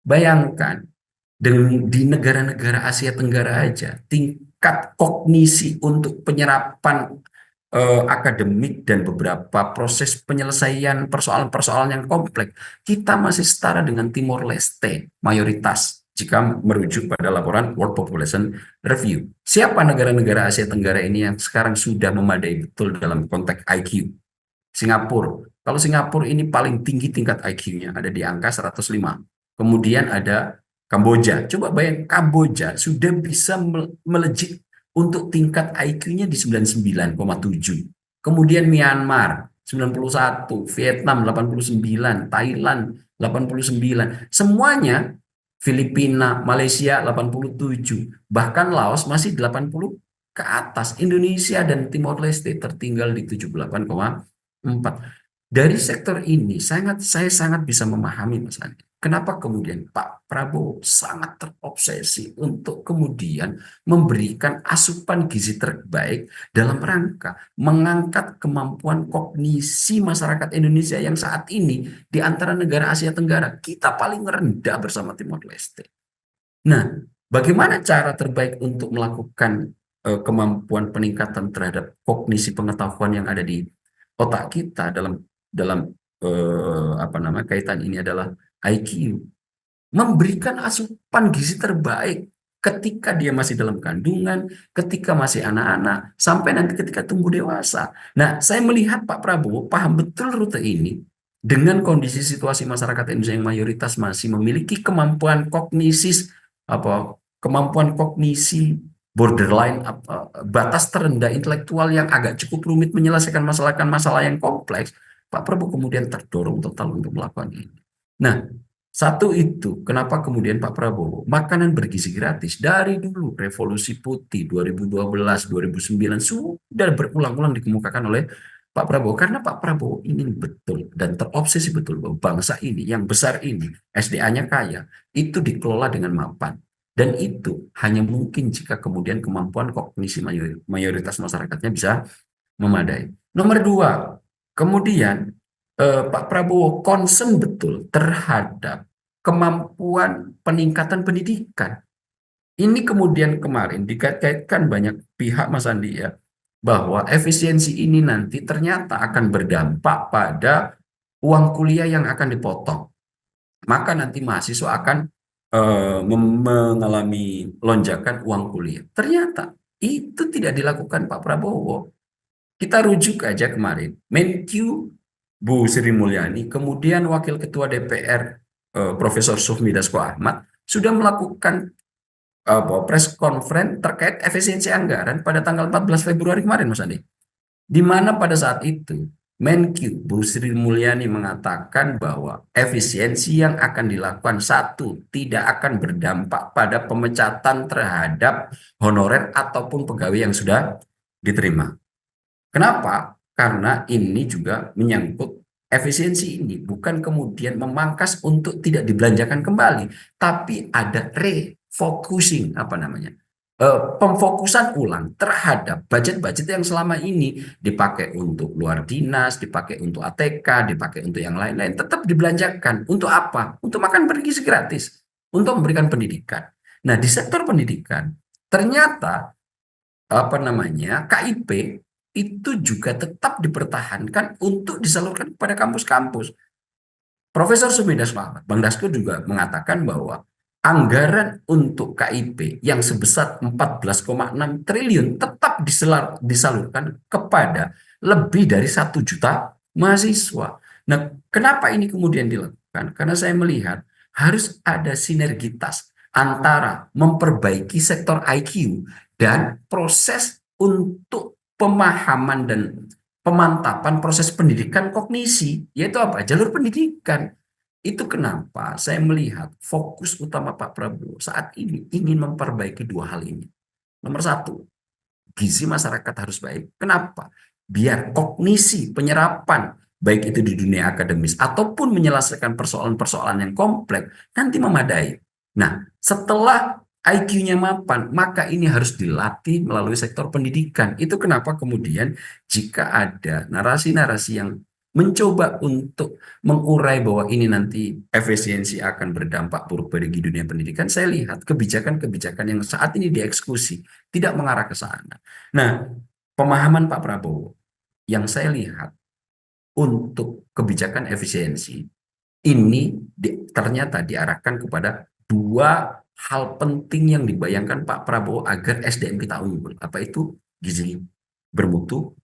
Bayangkan, di negara-negara Asia Tenggara aja, tingkat kognisi untuk penyerapan akademik dan beberapa proses penyelesaian persoalan-persoalan yang kompleks, kita masih setara dengan Timor Leste, mayoritas, jika merujuk pada laporan World Population Review. Siapa negara-negara Asia Tenggara ini yang sekarang sudah memadai betul dalam konteks IQ? Singapura. Kalau Singapura ini paling tinggi tingkat IQ-nya, ada di angka 105. Kemudian ada Kamboja. Coba bayang, Kamboja sudah bisa melejit untuk tingkat IQ-nya di 99,7. Kemudian Myanmar 91, Vietnam 89, Thailand 89. Semuanya, Filipina, Malaysia 87, bahkan Laos masih 80 ke atas. Indonesia dan Timor Leste tertinggal di 78,4. Dari sektor ini saya sangat bisa memahami, Mas Andi. Kenapa kemudian Pak Prabowo sangat terobsesi untuk kemudian memberikan asupan gizi terbaik dalam rangka mengangkat kemampuan kognisi masyarakat Indonesia yang saat ini di antara negara Asia Tenggara kita paling rendah bersama Timor Leste. Nah, bagaimana cara terbaik untuk melakukan kemampuan peningkatan terhadap kognisi pengetahuan yang ada di otak kita dalam kaitan ini adalah IQ, memberikan asupan gizi terbaik ketika dia masih dalam kandungan, ketika masih anak-anak, sampai nanti ketika tumbuh dewasa. Nah, saya melihat Pak Prabowo paham betul rute ini dengan kondisi situasi masyarakat Indonesia yang mayoritas masih memiliki kemampuan kognisi borderline, batas terendah intelektual yang agak cukup rumit menyelesaikan masalah yang kompleks. Pak Prabowo kemudian terdorong total untuk melakukan ini. Nah, satu itu kenapa kemudian Pak Prabowo makanan bergizi gratis dari dulu Revolusi Putih 2012, 2009 sudah berulang-ulang dikemukakan oleh Pak Prabowo, karena Pak Prabowo ingin betul dan terobsesi betul bahwa bangsa ini yang besar ini SDA-nya kaya itu dikelola dengan mapan, dan itu hanya mungkin jika kemudian kemampuan kognisi mayoritas masyarakatnya bisa memadai. Nomor dua, kemudian Pak Prabowo concern betul terhadap kemampuan peningkatan pendidikan. Ini kemudian kemarin dikait-kaitkan banyak pihak, Mas Andi, ya, bahwa efisiensi ini nanti ternyata akan berdampak pada uang kuliah yang akan dipotong. Maka nanti mahasiswa akan mengalami lonjakan uang kuliah. Ternyata itu tidak dilakukan Pak Prabowo. Kita rujuk aja kemarin, Menkyu Bu Sri Mulyani, kemudian Wakil Ketua DPR Profesor Sufmi Dasko Ahmad sudah melakukan press conference terkait efisiensi anggaran pada tanggal 14 Februari kemarin, Mas Andi. Di mana pada saat itu Menkyu Bu Sri Mulyani mengatakan bahwa efisiensi yang akan dilakukan satu, tidak akan berdampak pada pemecatan terhadap honorer ataupun pegawai yang sudah diterima. Kenapa? Karena ini juga menyangkut efisiensi ini bukan kemudian memangkas untuk tidak dibelanjakan kembali, tapi ada refocusing, pemfokusan ulang terhadap budget-budget yang selama ini dipakai untuk luar dinas, dipakai untuk ATK, dipakai untuk yang lain-lain, tetap dibelanjakan. Untuk apa? Untuk makan bergizi gratis, untuk memberikan pendidikan. Nah, di sektor pendidikan ternyata KIP itu juga tetap dipertahankan untuk disalurkan kepada kampus-kampus. Profesor Sufmi Dasko Ahmad, Bang Dasko juga mengatakan bahwa anggaran untuk KIP yang sebesar 14,6 triliun tetap disalurkan kepada lebih dari 1 juta mahasiswa. Nah, kenapa ini kemudian dilakukan? Karena saya melihat harus ada sinergitas antara memperbaiki sektor IQ dan proses untuk pemahaman dan pemantapan proses pendidikan kognisi, yaitu apa? Jalur pendidikan. Itu kenapa saya melihat fokus utama Pak Prabowo saat ini ingin memperbaiki dua hal ini. Nomor satu, gizi masyarakat harus baik. Kenapa? Biar kognisi, penyerapan, baik itu di dunia akademis ataupun menyelesaikan persoalan-persoalan yang kompleks, nanti memadai. Nah, setelah IQ-nya mapan, maka ini harus dilatih melalui sektor pendidikan. Itu kenapa kemudian jika ada narasi-narasi yang mencoba untuk mengurai bahwa ini nanti efisiensi akan berdampak buruk bagi dunia pendidikan, saya lihat kebijakan-kebijakan yang saat ini dieksekusi tidak mengarah ke sana. Nah, pemahaman Pak Prabowo yang saya lihat untuk kebijakan efisiensi ini ternyata diarahkan kepada dua hal penting yang dibayangkan Pak Prabowo agar SDM kita unggul. Apa itu? Gizi bermutu,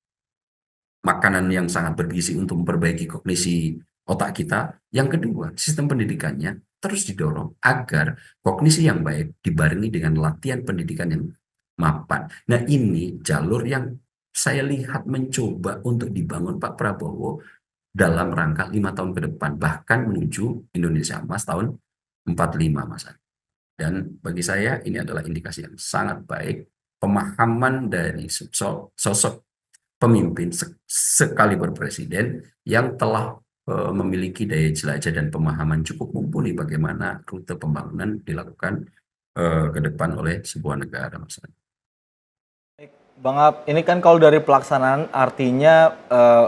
makanan yang sangat bergizi untuk memperbaiki kognisi otak kita. Yang kedua, sistem pendidikannya terus didorong agar kognisi yang baik dibarengi dengan latihan pendidikan yang mapan. Nah, ini jalur yang saya lihat mencoba untuk dibangun Pak Prabowo dalam rangka 5 tahun ke depan, bahkan menuju Indonesia Emas tahun 45, Mas. Dan bagi saya ini adalah indikasi yang sangat baik, pemahaman dari sosok pemimpin sekaliber presiden yang telah memiliki daya jelajah dan pemahaman cukup mumpuni bagaimana rute pembangunan dilakukan ke depan oleh sebuah negara, Mas. Bang Ab, ini kan kalau dari pelaksanaan artinya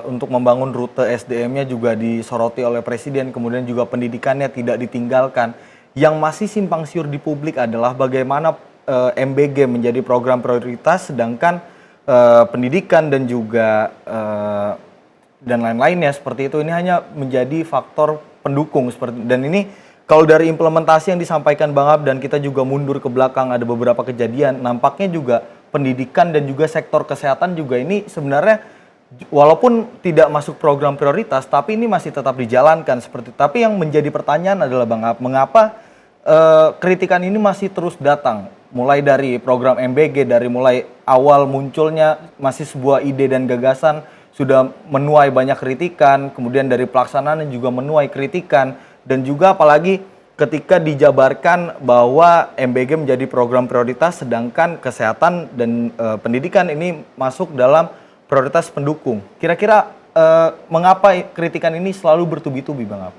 untuk membangun rute SDM-nya juga disoroti oleh Presiden, kemudian juga pendidikannya tidak ditinggalkan. Yang masih simpang siur di publik adalah bagaimana MBG menjadi program prioritas, sedangkan pendidikan dan juga dan lain-lainnya seperti itu ini hanya menjadi faktor pendukung seperti. Dan ini kalau dari implementasi yang disampaikan Bang Ab dan kita juga mundur ke belakang ada beberapa kejadian, nampaknya juga pendidikan dan juga sektor kesehatan juga ini sebenarnya walaupun tidak masuk program prioritas tapi ini masih tetap dijalankan seperti. Tapi yang menjadi pertanyaan adalah Bang Ab, mengapa kritikan ini masih terus datang? Mulai dari program MBG, dari mulai awal munculnya masih sebuah ide dan gagasan sudah menuai banyak kritikan, kemudian dari pelaksanaan juga menuai kritikan, dan juga apalagi ketika dijabarkan bahwa MBG menjadi program prioritas sedangkan kesehatan dan pendidikan ini masuk dalam prioritas pendukung. Kira-kira mengapa kritikan ini selalu bertubi-tubi, Bang Ab?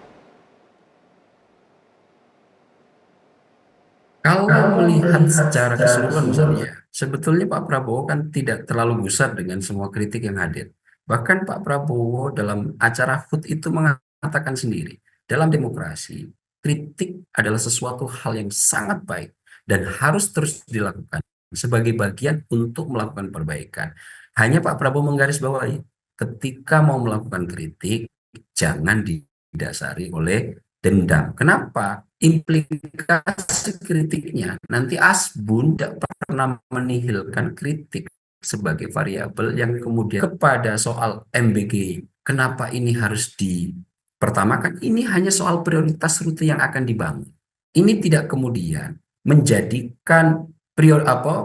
Kalau melihat secara keseluruhan misalnya, sebetulnya Pak Prabowo kan tidak terlalu gusar dengan semua kritik yang hadir. Bahkan Pak Prabowo dalam acara HUT itu mengatakan sendiri, dalam demokrasi, kritik adalah sesuatu hal yang sangat baik dan harus terus dilakukan sebagai bagian untuk melakukan perbaikan. Hanya Pak Prabowo menggarisbawahi, ketika mau melakukan kritik, jangan didasari oleh dendam. Kenapa? Implikasi kritiknya nanti Asbun tidak pernah menihilkan kritik sebagai variabel yang kemudian kepada soal MBG. Kenapa ini harus dipertamakan? Ini hanya soal prioritas rute yang akan dibangun. Ini tidak kemudian menjadikan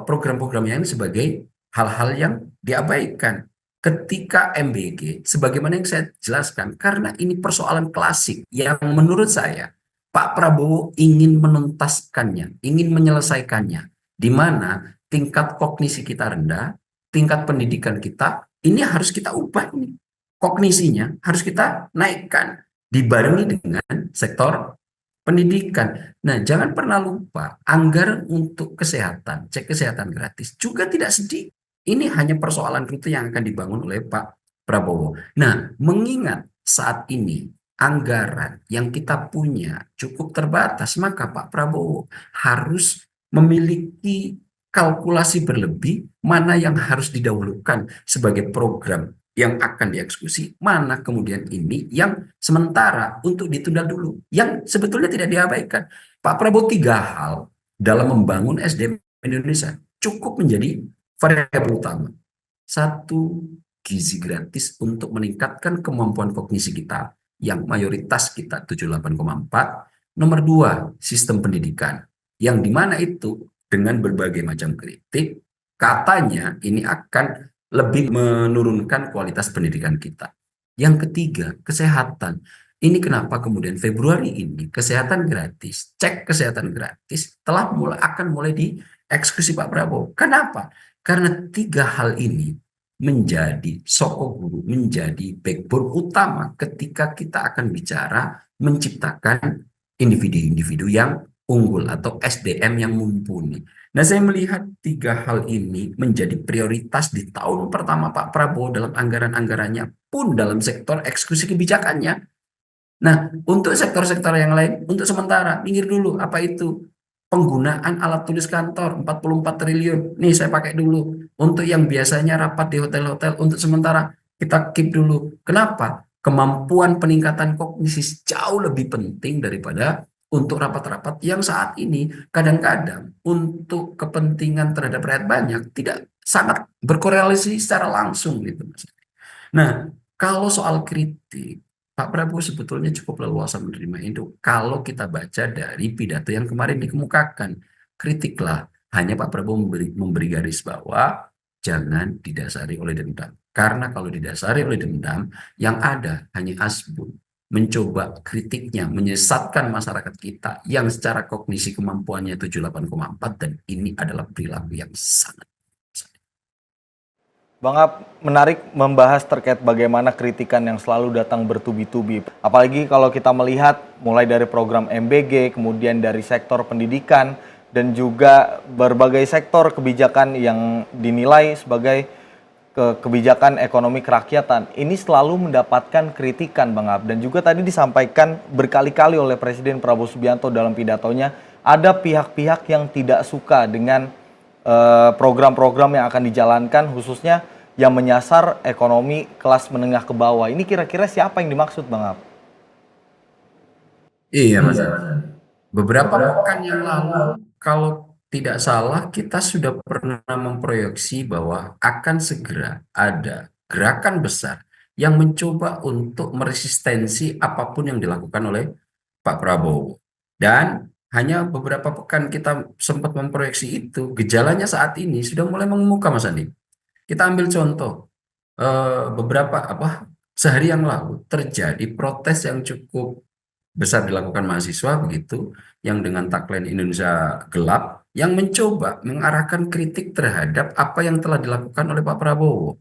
program-program yang sebagai hal-hal yang diabaikan. Ketika MBG, sebagaimana yang saya jelaskan, karena ini persoalan klasik yang menurut saya Pak Prabowo ingin menuntaskannya, ingin menyelesaikannya, di mana tingkat kognisi kita rendah, tingkat pendidikan kita, ini harus kita ubah ini. Kognisinya harus kita naikkan, dibarengi dengan sektor pendidikan. Nah, jangan pernah lupa, anggaran untuk kesehatan, cek kesehatan gratis, juga tidak sedikit. Ini hanya persoalan rute yang akan dibangun oleh Pak Prabowo. Nah, mengingat saat ini anggaran yang kita punya cukup terbatas, maka Pak Prabowo harus memiliki kalkulasi berlebih mana yang harus didahulukan sebagai program yang akan dieksekusi, mana kemudian ini yang sementara untuk ditunda dulu, yang sebetulnya tidak diabaikan. Pak Prabowo 3 hal dalam membangun SDM Indonesia cukup menjadi variabel utama. 1, gizi gratis untuk meningkatkan kemampuan kognisi kita yang mayoritas kita 78,4. Nomor 2, sistem pendidikan Yang dimana itu dengan berbagai macam kritik, katanya ini akan lebih menurunkan kualitas pendidikan kita. Yang ketiga, kesehatan. Ini kenapa kemudian Februari ini kesehatan gratis, cek kesehatan gratis akan mulai dieksekusi Pak Prabowo. Kenapa? Karena tiga hal ini menjadi soko guru, menjadi backbone utama ketika kita akan bicara menciptakan individu-individu yang unggul atau SDM yang mumpuni. Nah, saya melihat tiga hal ini menjadi prioritas di tahun pertama Pak Prabowo dalam anggaran-anggarannya pun dalam sektor eksekusi kebijakannya. Nah, untuk sektor-sektor yang lain, untuk sementara, minggir dulu. Apa itu? Penggunaan alat tulis kantor, 44 triliun. Nih, saya pakai dulu. Untuk yang biasanya rapat di hotel-hotel, untuk sementara, kita keep dulu. Kenapa? Kemampuan peningkatan kognisi jauh lebih penting daripada untuk rapat-rapat yang saat ini kadang-kadang untuk kepentingan terhadap rakyat banyak tidak sangat berkorelasi secara langsung gitu, Mas. Nah, kalau soal kritik, Pak Prabowo sebetulnya cukup leluasa menerima itu. Kalau kita baca dari pidato yang kemarin dikemukakan, kritiklah. Hanya Pak Prabowo memberi garis bawah, jangan didasari oleh dendam. Karena kalau didasari oleh dendam, yang ada hanya asbun. Mencoba kritiknya, menyesatkan masyarakat kita yang secara kognisi kemampuannya 78,4 dan ini adalah perilaku yang sangat. Bang Ab, menarik membahas terkait bagaimana kritikan yang selalu datang bertubi-tubi. Apalagi kalau kita melihat mulai dari program MBG, kemudian dari sektor pendidikan, dan juga berbagai sektor kebijakan yang dinilai sebagai kebijakan ekonomi kerakyatan. Ini selalu mendapatkan kritikan, Bang Ab. Dan juga tadi disampaikan berkali-kali oleh Presiden Prabowo Subianto dalam pidatonya, ada pihak-pihak yang tidak suka dengan program-program yang akan dijalankan, khususnya yang menyasar ekonomi kelas menengah ke bawah. Ini kira-kira siapa yang dimaksud, Bang Ab? Iya, Mas. Beberapa pekan yang lalu, kalau tidak salah, kita sudah pernah memproyeksi bahwa akan segera ada gerakan besar yang mencoba untuk meresistensi apapun yang dilakukan oleh Pak Prabowo. Dan hanya beberapa pekan kita sempat memproyeksi itu, gejalanya saat ini sudah mulai mengemuka, Mas Andi. Kita ambil contoh, sehari yang lalu terjadi protes yang cukup besar dilakukan mahasiswa begitu, yang dengan tagline Indonesia Gelap, yang mencoba mengarahkan kritik terhadap apa yang telah dilakukan oleh Pak Prabowo,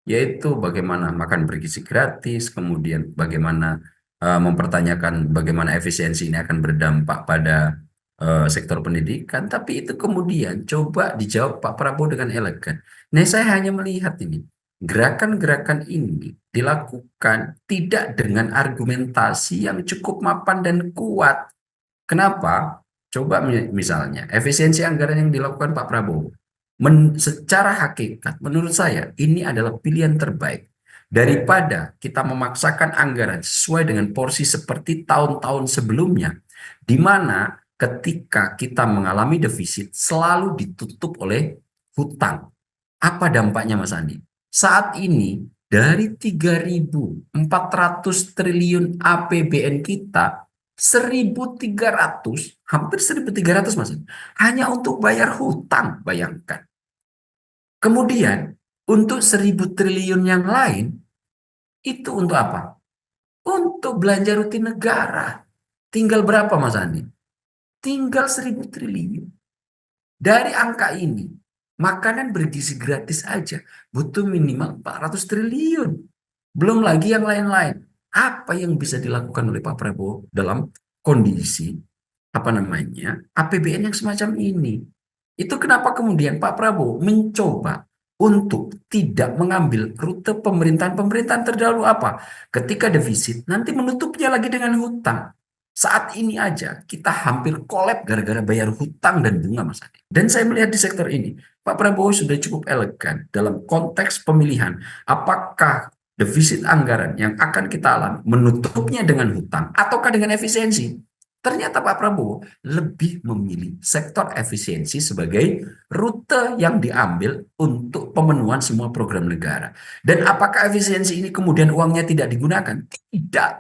yaitu bagaimana makan bergizi gratis, kemudian bagaimana mempertanyakan bagaimana efisiensi ini akan berdampak pada sektor pendidikan, tapi itu kemudian coba dijawab Pak Prabowo dengan elegan. Nah, saya hanya melihat ini, gerakan-gerakan ini dilakukan tidak dengan argumentasi yang cukup mapan dan kuat. Kenapa? Coba misalnya, efisiensi anggaran yang dilakukan Pak Prabowo. Secara hakikat, menurut saya, ini adalah pilihan terbaik. Daripada kita memaksakan anggaran sesuai dengan porsi seperti tahun-tahun sebelumnya, di mana ketika kita mengalami defisit selalu ditutup oleh hutang. Apa dampaknya, Mas Andi? Saat ini dari 3.400 triliun APBN kita, 1.300, hampir 1.300, Mas Andi, hanya untuk bayar hutang, bayangkan. Kemudian untuk 1.000 triliun yang lain, itu untuk apa? Untuk belanja rutin negara. Tinggal berapa, Mas Andi? Tinggal 1.000 triliun. Dari angka ini, makanan bergizi gratis aja butuh minimal 400 triliun. Belum lagi yang lain-lain. Apa yang bisa dilakukan oleh Pak Prabowo dalam kondisi APBN yang semacam ini? Itu kenapa kemudian Pak Prabowo mencoba untuk tidak mengambil rute pemerintahan terdahulu apa? Ketika defisit, nanti menutupnya lagi dengan hutang. Saat ini aja kita hampir kolab gara-gara bayar hutang dan bunga, Mas Adi. Dan saya melihat di sektor ini, Pak Prabowo sudah cukup elegan dalam konteks pemilihan. Apakah defisit anggaran yang akan kita alami menutupnya dengan hutang ataukah dengan efisiensi? Ternyata Pak Prabowo lebih memilih sektor efisiensi sebagai rute yang diambil untuk pemenuhan semua program negara. Dan apakah efisiensi ini kemudian uangnya tidak digunakan? Tidak.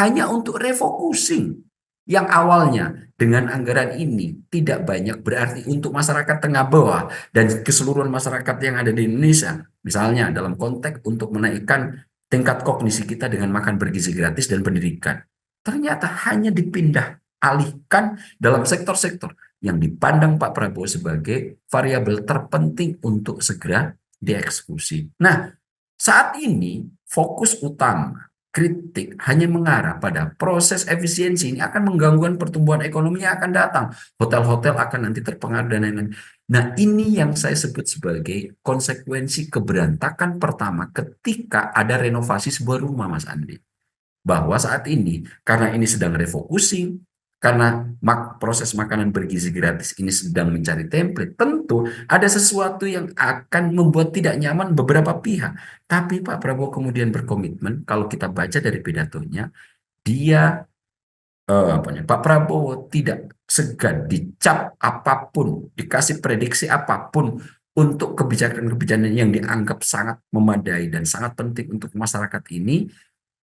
Hanya untuk refocusing. yang awalnya dengan anggaran ini tidak banyak berarti untuk masyarakat tengah bawah dan keseluruhan masyarakat yang ada di Indonesia, misalnya dalam konteks untuk menaikkan tingkat kognisi kita dengan makan bergizi gratis dan pendidikan, ternyata hanya dipindah alihkan dalam sektor-sektor yang dipandang Pak Prabowo sebagai variabel terpenting untuk segera dieksekusi. Nah, saat ini fokus utama kritik hanya mengarah pada proses efisiensi ini akan mengganggu pertumbuhan ekonomi yang akan datang. Hotel-hotel akan nanti terpengaruh dan lain-lain. Nah, ini yang saya sebut sebagai konsekuensi keberantakan pertama ketika ada renovasi sebuah rumah, Mas Andi. Bahwa saat ini, karena ini sedang refocusing, karena proses makanan bergizi gratis ini sedang mencari template, tentu ada sesuatu yang akan membuat tidak nyaman beberapa pihak. Tapi Pak Prabowo kemudian berkomitmen, kalau kita baca dari pidatonya, dia Pak Prabowo tidak segan dicap apapun, dikasih prediksi apapun untuk kebijakan-kebijakan yang dianggap sangat memadai dan sangat penting untuk masyarakat ini,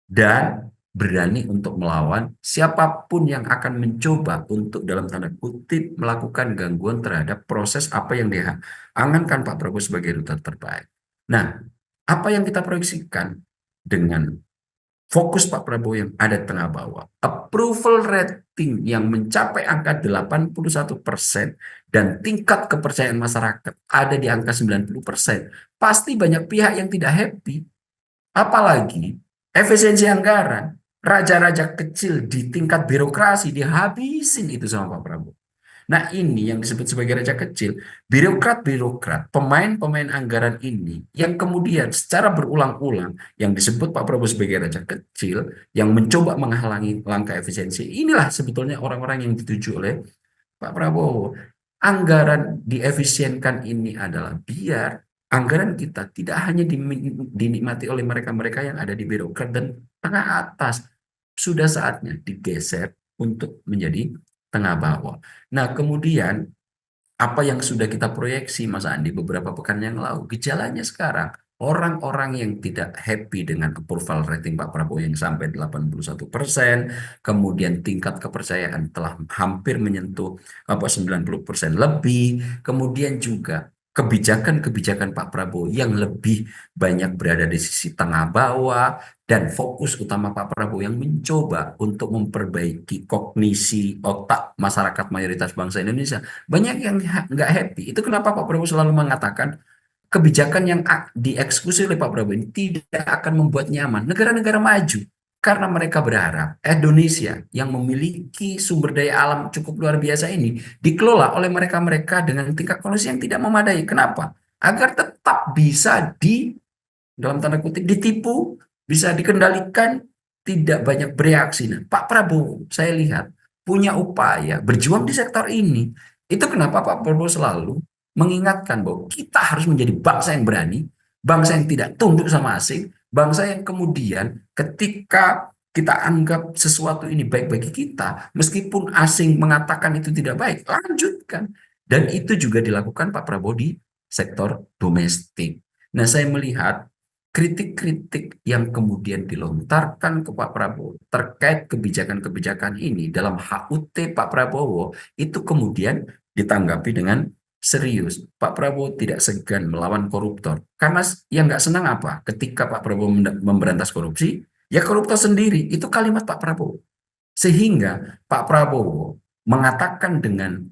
dan berani untuk melawan siapapun yang akan mencoba untuk dalam tanda kutip melakukan gangguan terhadap proses apa yang diangankan Pak Prabowo sebagai duta terbaik. Nah, apa yang kita proyeksikan dengan fokus Pak Prabowo yang ada tengah bawah, approval rating yang mencapai angka 81% dan tingkat kepercayaan masyarakat ada di angka 90%, pasti banyak pihak yang tidak happy. Apalagi efisiensi anggaran, raja-raja kecil di tingkat birokrasi dihabisin itu sama Pak Prabowo. Nah, ini yang disebut sebagai raja kecil, birokrat-birokrat, pemain-pemain anggaran ini yang kemudian secara berulang-ulang yang disebut Pak Prabowo sebagai raja kecil yang mencoba menghalangi langkah efisiensi. Inilah sebetulnya orang-orang yang dituju oleh Pak Prabowo. Anggaran diefisienkan ini adalah biar anggaran kita tidak hanya dinikmati oleh mereka-mereka yang ada di birokrat dan tengah atas. Sudah saatnya digeser untuk menjadi tengah bawah. Nah, kemudian apa yang sudah kita proyeksi, Mas Andi, beberapa pekan yang lalu, gejalanya sekarang, orang-orang yang tidak happy dengan approval rating Pak Prabowo yang sampai 81%, kemudian tingkat kepercayaan telah hampir menyentuh 90% lebih, kemudian juga kebijakan-kebijakan Pak Prabowo yang lebih banyak berada di sisi tengah bawah, dan fokus utama Pak Prabowo yang mencoba untuk memperbaiki kognisi otak masyarakat mayoritas bangsa Indonesia. Banyak yang nggak happy. Itu kenapa Pak Prabowo selalu mengatakan kebijakan yang dieksekusi oleh Pak Prabowo ini tidak akan membuat nyaman negara-negara maju. Karena mereka berharap Indonesia yang memiliki sumber daya alam cukup luar biasa ini dikelola oleh mereka-mereka dengan tingkat kognisi yang tidak memadai. Kenapa? Agar tetap bisa dalam tanda kutip ditipu, bisa dikendalikan, tidak banyak bereaksi. Nah, Pak Prabowo saya lihat punya upaya berjuang di sektor ini. Itu kenapa Pak Prabowo selalu mengingatkan bahwa kita harus menjadi bangsa yang berani, bangsa yang tidak tunduk sama asing, bangsa yang kemudian ketika kita anggap sesuatu ini baik bagi kita, meskipun asing mengatakan itu tidak baik, lanjutkan. Dan itu juga dilakukan Pak Prabowo di sektor domestik. Nah, saya melihat kritik-kritik yang kemudian dilontarkan ke Pak Prabowo terkait kebijakan-kebijakan ini dalam HUT Pak Prabowo itu kemudian ditanggapi dengan serius. Pak Prabowo tidak segan melawan koruptor. Karena yang nggak senang apa? Ketika Pak Prabowo memberantas korupsi, ya koruptor sendiri. Itu kalimat Pak Prabowo. Sehingga Pak Prabowo mengatakan dengan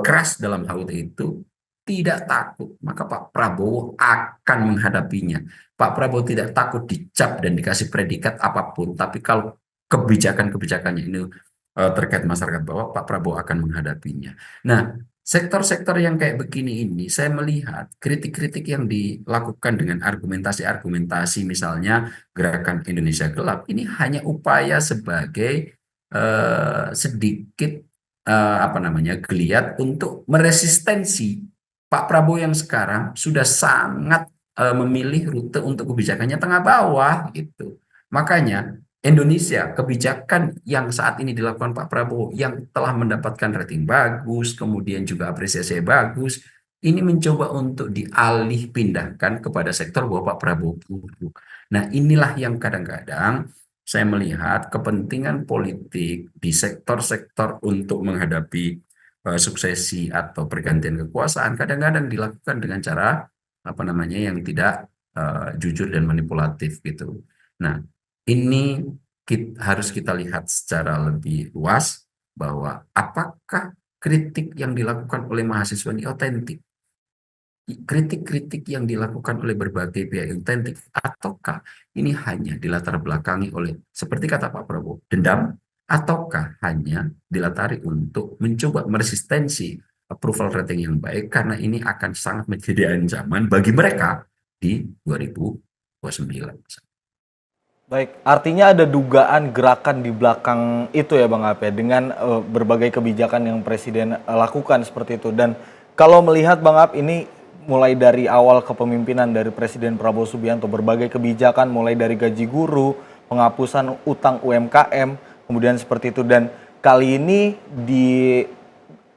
keras dalam HUT itu, tidak takut, maka Pak Prabowo akan menghadapinya. Pak Prabowo tidak takut dicap dan dikasih predikat apapun, tapi kalau kebijakan-kebijakannya ini terkait masyarakat bawah, Pak Prabowo akan menghadapinya. Nah, sektor-sektor yang kayak begini ini, saya melihat kritik-kritik yang dilakukan dengan argumentasi-argumentasi, misalnya Gerakan Indonesia Gelap, ini hanya upaya sebagai sedikit geliat untuk meresistensi Pak Prabowo yang sekarang sudah sangat memilih rute untuk kebijakannya tengah bawah gitu. Makanya Indonesia, kebijakan yang saat ini dilakukan Pak Prabowo yang telah mendapatkan rating bagus, kemudian juga apresiasi bagus, ini mencoba untuk dialih pindahkan kepada sektor bahwa Pak Prabowo buruk. Nah, inilah yang kadang-kadang saya melihat kepentingan politik di sektor-sektor untuk menghadapi suksesi atau pergantian kekuasaan kadang-kadang dilakukan dengan cara apa namanya yang tidak jujur dan manipulatif gitu. Nah, ini harus kita lihat secara lebih luas bahwa apakah kritik yang dilakukan oleh mahasiswa ini otentik, kritik-kritik yang dilakukan oleh berbagai pihak otentik, ataukah ini hanya dilatar belakangi oleh, seperti kata Pak Prabowo, dendam, ataukah hanya dilatari untuk mencoba meresistensi approval rating yang baik karena ini akan sangat menjadi ancaman bagi mereka di 2029. Baik, artinya ada dugaan gerakan di belakang itu ya Bang Ape dengan berbagai kebijakan yang Presiden lakukan seperti itu. Dan kalau melihat Bang Ap, ini mulai dari awal kepemimpinan dari Presiden Prabowo Subianto, berbagai kebijakan mulai dari gaji guru, penghapusan utang UMKM, kemudian seperti itu. Dan kali ini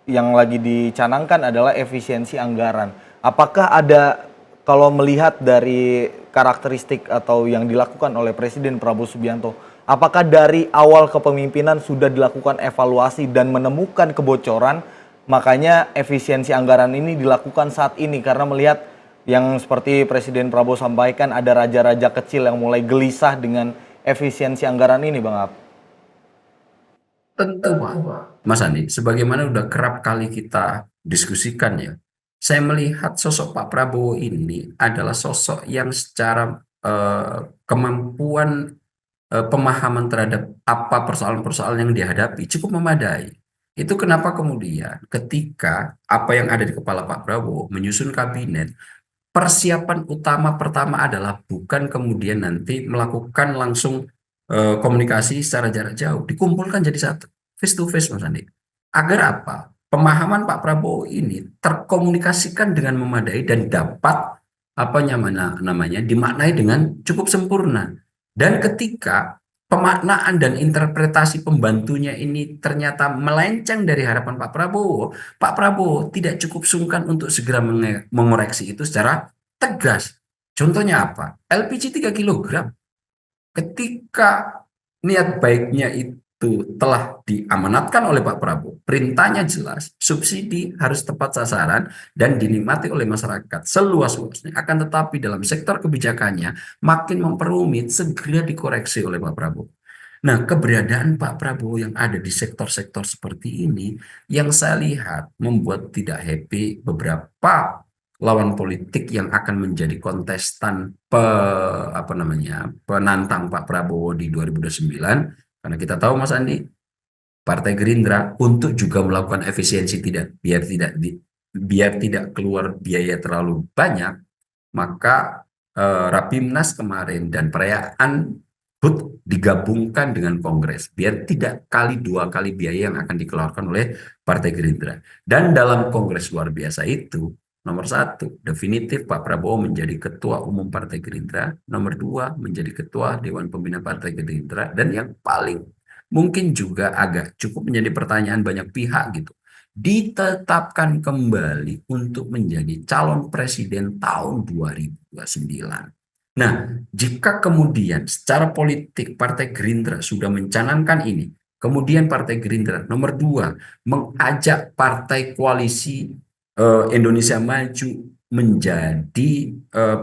yang lagi dicanangkan adalah efisiensi anggaran. Apakah ada, kalau melihat dari karakteristik atau yang dilakukan oleh Presiden Prabowo Subianto, apakah dari awal kepemimpinan sudah dilakukan evaluasi dan menemukan kebocoran, makanya efisiensi anggaran ini dilakukan saat ini? Karena melihat yang seperti Presiden Prabowo sampaikan, ada raja-raja kecil yang mulai gelisah dengan efisiensi anggaran ini, Bang Ab. Tentu Pak. Mas Andi, sebagaimana udah kerap kali kita diskusikan ya, saya melihat sosok Pak Prabowo ini adalah sosok yang secara kemampuan pemahaman terhadap apa persoalan-persoalan yang dihadapi cukup memadai. Itu kenapa kemudian ketika apa yang ada di kepala Pak Prabowo menyusun kabinet, persiapan utama pertama adalah bukan kemudian nanti melakukan langsung komunikasi secara jarak jauh, dikumpulkan jadi satu, face to face Mas Andi. Agar apa? Pemahaman Pak Prabowo ini terkomunikasikan dengan memadai dan dapat apa namanya dimaknai dengan cukup sempurna. Dan ketika pemaknaan dan interpretasi pembantunya ini ternyata melenceng dari harapan Pak Prabowo tidak cukup sungkan untuk segera mengoreksi itu secara tegas. Contohnya apa? LPG 3 kilogram. Ketika niat baiknya itu telah diamanatkan oleh Pak Prabowo, perintahnya jelas, subsidi harus tepat sasaran dan dinikmati oleh masyarakat seluas-luasnya. Akan tetapi dalam sektor kebijakannya makin memperumit, segera dikoreksi oleh Pak Prabowo. Nah, keberadaan Pak Prabowo yang ada di sektor-sektor seperti ini yang saya lihat membuat tidak happy beberapa lawan politik yang akan menjadi kontestan penantang Pak Prabowo di 2029, karena kita tahu Mas Andi, Partai Gerindra untuk juga melakukan efisiensi biar tidak keluar biaya terlalu banyak, maka Rapimnas kemarin dan perayaan HUT digabungkan dengan Kongres biar tidak dua kali biaya yang akan dikeluarkan oleh Partai Gerindra. Dan dalam Kongres luar biasa itu, nomor 1, definitif Pak Prabowo menjadi Ketua Umum Partai Gerindra. Nomor 2, menjadi Ketua Dewan Pembina Partai Gerindra. Dan yang paling mungkin juga agak cukup menjadi pertanyaan banyak pihak gitu, ditetapkan kembali untuk menjadi calon presiden tahun 2029. Nah, jika kemudian secara politik Partai Gerindra sudah mencanangkan ini, kemudian Partai Gerindra nomor 2 mengajak partai koalisi Indonesia Maju menjadi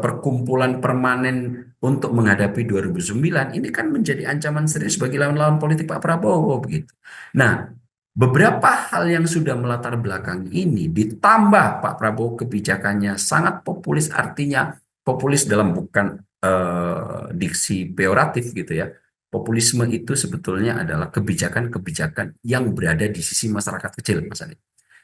perkumpulan permanen untuk menghadapi 2009, ini kan menjadi ancaman serius bagi lawan-lawan politik Pak Prabowo begitu. Nah, beberapa hal yang sudah melatar belakang ini ditambah Pak Prabowo kebijakannya sangat populis, artinya populis dalam bukan diksi peyoratif gitu ya. Populisme itu sebetulnya adalah kebijakan-kebijakan yang berada di sisi masyarakat kecil, Mas Adi.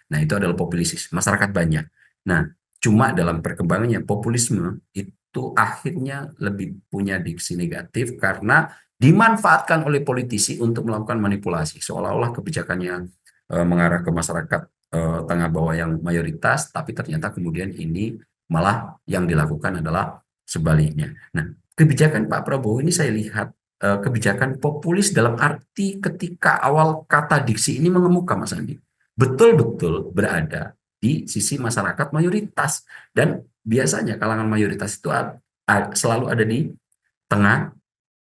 Nah, itu adalah populistis, masyarakat banyak. Nah, cuma dalam perkembangannya populisme itu akhirnya lebih punya diksi negatif karena dimanfaatkan oleh politisi untuk melakukan manipulasi, seolah-olah kebijakannya mengarah ke masyarakat tengah bawah yang mayoritas, tapi ternyata kemudian ini malah yang dilakukan adalah sebaliknya. Nah, kebijakan Pak Prabowo ini saya lihat kebijakan populis dalam arti ketika awal kata diksi ini mengemuka, Mas Andi, betul-betul berada di sisi masyarakat mayoritas, dan biasanya kalangan mayoritas itu selalu ada di tengah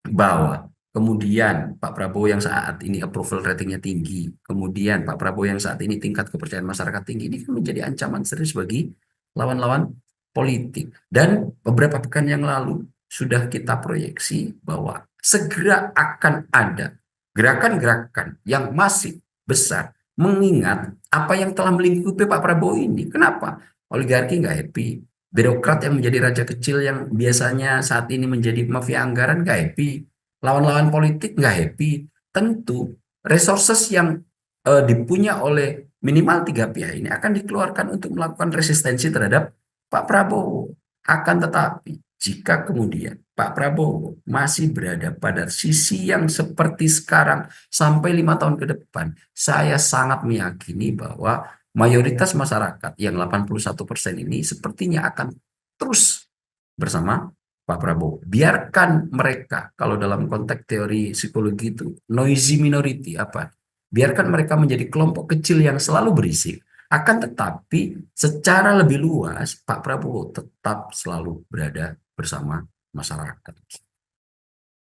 bawah. kemudian Pak Prabowo yang saat ini approval ratingnya tinggi, kemudian Pak Prabowo yang saat ini tingkat kepercayaan masyarakat tinggi, ini kan menjadi ancaman serius bagi lawan-lawan politik. Dan beberapa pekan yang lalu sudah kita proyeksi bahwa segera akan ada gerakan-gerakan yang masih besar, mengingat apa yang telah melingkupi Pak Prabowo ini. Kenapa? Oligarki nggak happy, birokrat yang menjadi raja kecil yang biasanya saat ini menjadi mafia anggaran nggak happy, lawan-lawan politik nggak happy. Tentu resources yang dipunya oleh minimal tiga pihak ini akan dikeluarkan untuk melakukan resistensi terhadap Pak Prabowo. Akan tetapi jika kemudian Pak Prabowo masih berada pada sisi yang seperti sekarang sampai 5 tahun ke depan, saya sangat meyakini bahwa mayoritas masyarakat yang 81% ini sepertinya akan terus bersama Pak Prabowo. Biarkan mereka, kalau dalam konteks teori psikologi itu, noisy minority apa? Biarkan mereka menjadi kelompok kecil yang selalu berisik. Akan tetapi secara lebih luas, Pak Prabowo tetap selalu berada bersama masyarakat.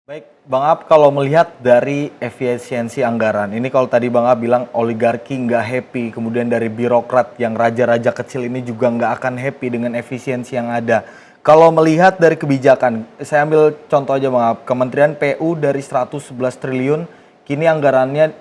Baik, Bang Ab, kalau melihat dari efisiensi anggaran, ini kalau tadi Bang Ab bilang oligarki nggak happy, kemudian dari birokrat yang raja-raja kecil ini juga nggak akan happy dengan efisiensi yang ada. Kalau melihat dari kebijakan, saya ambil contoh aja Bang Ab, Kementerian PU dari 111 triliun, kini anggarannya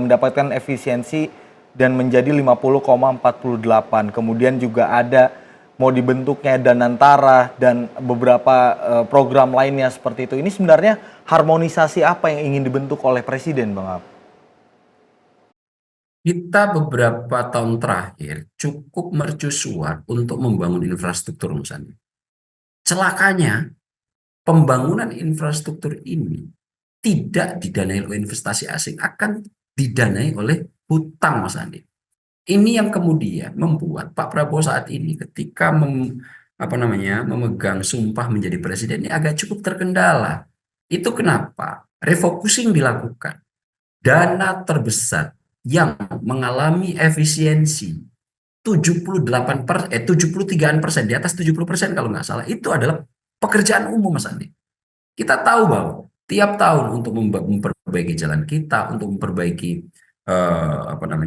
mendapatkan efisiensi dan menjadi 50,48. Kemudian juga ada mau dibentuknya Danantara dan beberapa program lainnya seperti itu. Ini sebenarnya harmonisasi apa yang ingin dibentuk oleh Presiden, Bang Ab? Kita beberapa tahun terakhir cukup mercusuar untuk membangun infrastruktur, Mas Andi. Celakanya, pembangunan infrastruktur ini tidak didanai oleh investasi asing, akan didanai oleh hutang, Mas Andi. Ini yang kemudian membuat Pak Prabowo saat ini ketika memegang sumpah menjadi presiden ini agak cukup terkendala. Itu kenapa refocusing dilakukan. Dana terbesar yang mengalami efisiensi 73% di atas 70% kalau nggak salah, itu adalah pekerjaan umum, Mas Andi. Kita tahu bahwa tiap tahun untuk memperbaiki jalan kita, untuk memperbaiki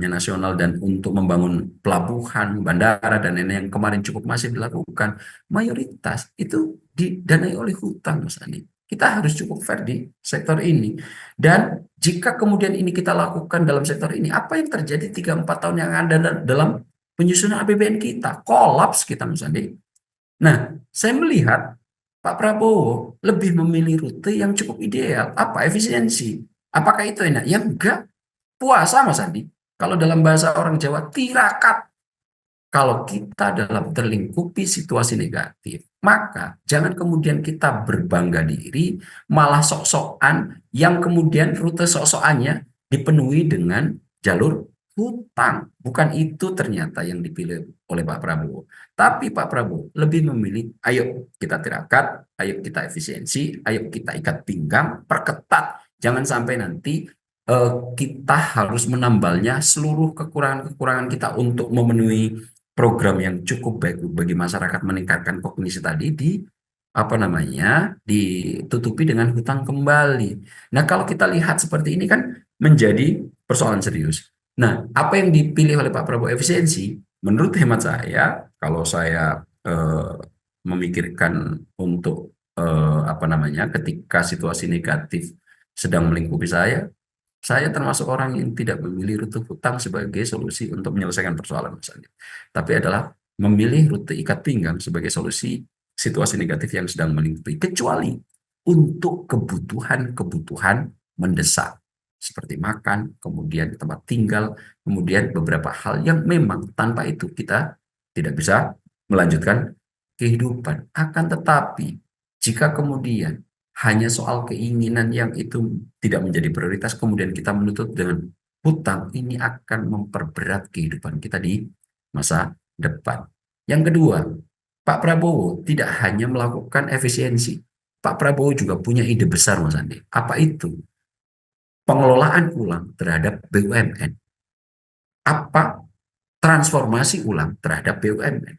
nasional, dan untuk membangun pelabuhan, bandara dan lain-lain yang kemarin cukup masif dilakukan, mayoritas itu didanai oleh hutang, Mas Andi. Kita harus cukup fair di sektor ini. Dan jika kemudian ini kita lakukan dalam sektor ini, apa yang terjadi 3-4 tahun yang ada dalam penyusunan APBN kita? Kolaps kita, Mas Andi. Nah, saya melihat Pak Prabowo lebih memilih rute yang cukup ideal. Apa? Efisiensi. Apakah itu enak? Ya enggak. Puasa, Mas Andi. Kalau dalam bahasa orang Jawa, tirakat. Kalau kita dalam terlingkupi situasi negatif, maka jangan kemudian kita berbangga diri, malah sok-sokan yang kemudian rute sok-sokannya dipenuhi dengan jalur hutang. Bukan itu ternyata yang dipilih oleh Pak Prabowo. Tapi Pak Prabowo lebih memilih, ayo kita tirakat, ayo kita efisiensi, ayo kita ikat pinggang, perketat. Jangan sampai nanti kita harus menambalnya seluruh kekurangan-kekurangan kita untuk memenuhi program yang cukup baik bagi masyarakat, meningkatkan kognisi tadi, ditutupi dengan hutang kembali. Nah, kalau kita lihat seperti ini kan menjadi persoalan serius. Nah, apa yang dipilih oleh Pak Prabowo efisiensi, menurut hemat saya, kalau saya memikirkan untuk ketika situasi negatif sedang melingkupi saya termasuk orang yang tidak memilih rute hutang sebagai solusi untuk menyelesaikan persoalan misalnya. Tapi adalah memilih rute ikat pinggang sebagai solusi situasi negatif yang sedang melingkupi, kecuali untuk kebutuhan mendesak seperti makan, kemudian tempat tinggal, kemudian beberapa hal yang memang tanpa itu kita tidak bisa melanjutkan kehidupan. Akan tetapi jika kemudian hanya soal keinginan yang itu tidak menjadi prioritas, kemudian kita menutup dengan hutang, ini akan memperberat kehidupan kita di masa depan. Yang kedua, Pak Prabowo tidak hanya melakukan efisiensi. Pak Prabowo juga punya ide besar, Mas Andi. Apa itu? Pengelolaan ulang terhadap BUMN. Apa? Transformasi ulang terhadap BUMN.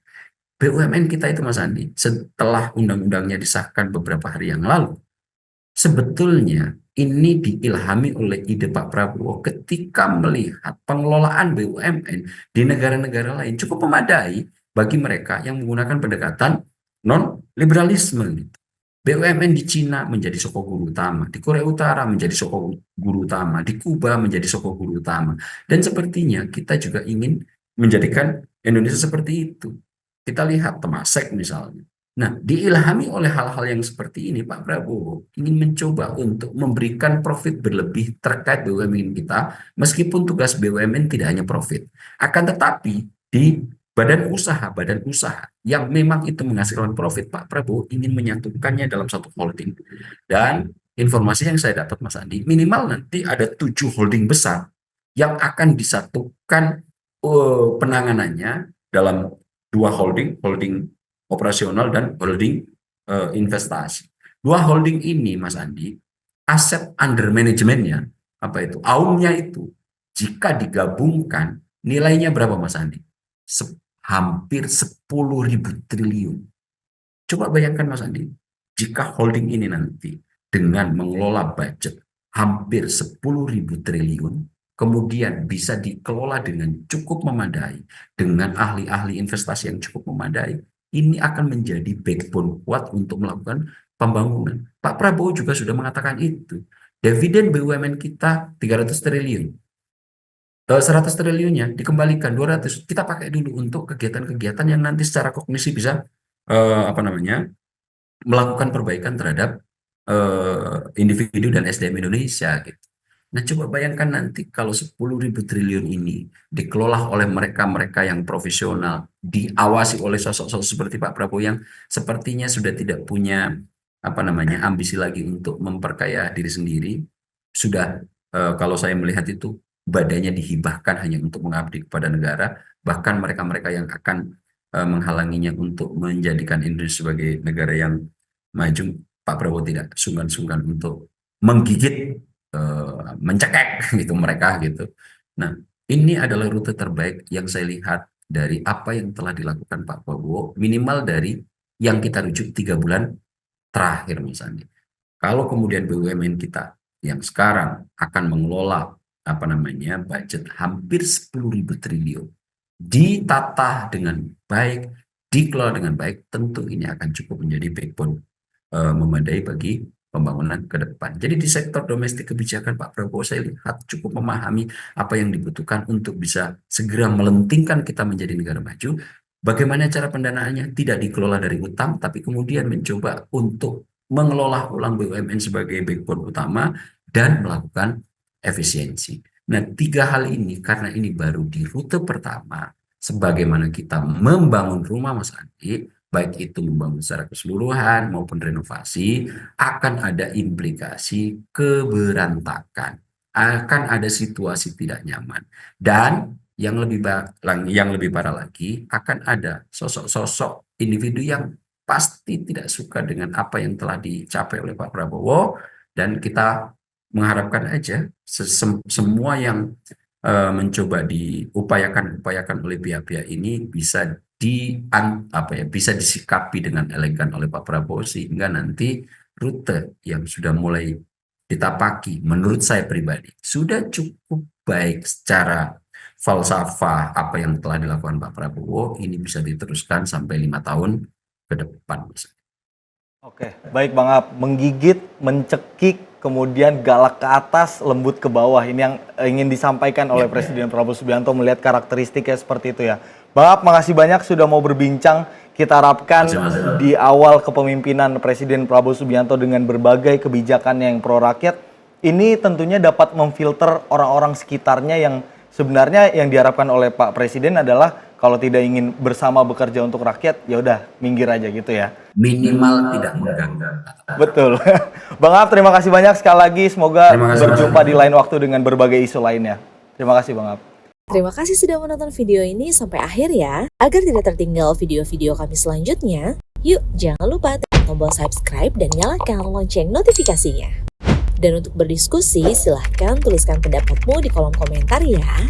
BUMN kita itu, Mas Andi, setelah undang-undangnya disahkan beberapa hari yang lalu, sebetulnya ini diilhami oleh ide Pak Prabowo ketika melihat pengelolaan BUMN di negara-negara lain cukup memadai bagi mereka yang menggunakan pendekatan non-liberalisme. Gitu. BUMN di Cina menjadi sokok guru utama, di Korea Utara menjadi sokok guru utama, di Kuba menjadi sokok guru utama. Dan sepertinya kita juga ingin menjadikan Indonesia seperti itu. Kita lihat Temasek misalnya. Nah, diilhami oleh hal-hal yang seperti ini, Pak Prabowo ingin mencoba untuk memberikan profit berlebih terkait BUMN kita, meskipun tugas BUMN tidak hanya profit. Akan tetapi, di badan usaha yang memang itu menghasilkan profit, Pak Prabowo ingin menyatukannya dalam satu holding. Dan informasi yang saya dapat, Mas Andi, minimal nanti ada 7 holding besar yang akan disatukan penanganannya dalam 2 holding operasional dan holding investasi. 2 holding ini, Mas Andi, aset under manajemennya, apa itu? AUM-nya itu, jika digabungkan, nilainya berapa, Mas Andi? Hampir 10.000 triliun. Coba bayangkan, Mas Andi, jika holding ini nanti dengan mengelola budget hampir 10.000 triliun, kemudian bisa dikelola dengan cukup memadai, dengan ahli-ahli investasi yang cukup memadai, ini akan menjadi backbone kuat untuk melakukan pembangunan. Pak Prabowo juga sudah mengatakan itu. Dividen BUMN kita 300 triliun. 100 triliunnya dikembalikan 200. Kita pakai dulu untuk kegiatan-kegiatan yang nanti secara kognisi bisa melakukan perbaikan terhadap individu dan SDM Indonesia gitu. Nah, coba bayangkan nanti kalau 10.000 triliun ini dikelola oleh mereka-mereka yang profesional, diawasi oleh sosok-sosok seperti Pak Prabowo yang sepertinya sudah tidak punya ambisi lagi untuk memperkaya diri sendiri. Sudah kalau saya melihat itu badannya dihibahkan hanya untuk mengabdi kepada negara, bahkan mereka-mereka yang akan menghalanginya untuk menjadikan Indonesia sebagai negara yang maju, Pak Prabowo tidak sungkan-sungkan untuk menggigit, mencekek gitu mereka gitu. Nah, ini adalah rute terbaik yang saya lihat dari apa yang telah dilakukan Pak Prabowo, minimal dari yang kita rujuk 3 bulan terakhir misalnya. Kalau kemudian BUMN kita yang sekarang akan mengelola budget hampir 10.000 triliun, ditata dengan baik, dikelola dengan baik, tentu ini akan cukup menjadi backbone memadai bagi pembangunan ke depan. Jadi di sektor domestik kebijakan Pak Prabowo saya lihat cukup memahami apa yang dibutuhkan untuk bisa segera melentingkan kita menjadi negara maju. Bagaimana cara pendanaannya? Tidak dikelola dari utang, tapi kemudian mencoba untuk mengelola ulang BUMN sebagai backbone utama dan melakukan efisiensi. Nah, 3 hal ini karena ini baru di rute pertama, sebagaimana kita membangun rumah, Mas Andi, baik itu membangun secara keseluruhan maupun renovasi, akan ada implikasi keberantakan, akan ada situasi tidak nyaman, dan yang lebih parah lagi, akan ada sosok-sosok individu yang pasti tidak suka dengan apa yang telah dicapai oleh Pak Prabowo, dan kita mengharapkan aja semua yang mencoba diupayakan oleh pihak-pihak ini bisa bisa disikapi dengan elegan oleh Pak Prabowo, sehingga nanti rute yang sudah mulai ditapaki menurut saya pribadi sudah cukup baik secara falsafah apa yang telah dilakukan Pak Prabowo, ini bisa diteruskan sampai 5 tahun ke depan. Oke, baik Bang Ab, menggigit, mencekik, kemudian galak ke atas, lembut ke bawah. Ini yang ingin disampaikan oleh Presiden Prabowo Subianto melihat karakteristiknya seperti itu ya. Bang Ab, makasih banyak sudah mau berbincang. Kita harapkan di awal kepemimpinan Presiden Prabowo Subianto dengan berbagai kebijakan yang pro rakyat, ini tentunya dapat memfilter orang-orang sekitarnya yang sebenarnya yang diharapkan oleh Pak Presiden adalah kalau tidak ingin bersama bekerja untuk rakyat, ya udah minggir aja gitu ya. Minimal tidak mengganggu. Betul. Bang Ab, terima kasih banyak sekali lagi. Semoga berjumpa di lain waktu dengan berbagai isu lainnya. Terima kasih Bang Ab. Terima kasih sudah menonton video ini sampai akhir ya. Agar tidak tertinggal video-video kami selanjutnya, yuk jangan lupa tekan tombol subscribe dan nyalakan lonceng notifikasinya. Dan untuk berdiskusi, silahkan tuliskan pendapatmu di kolom komentar ya.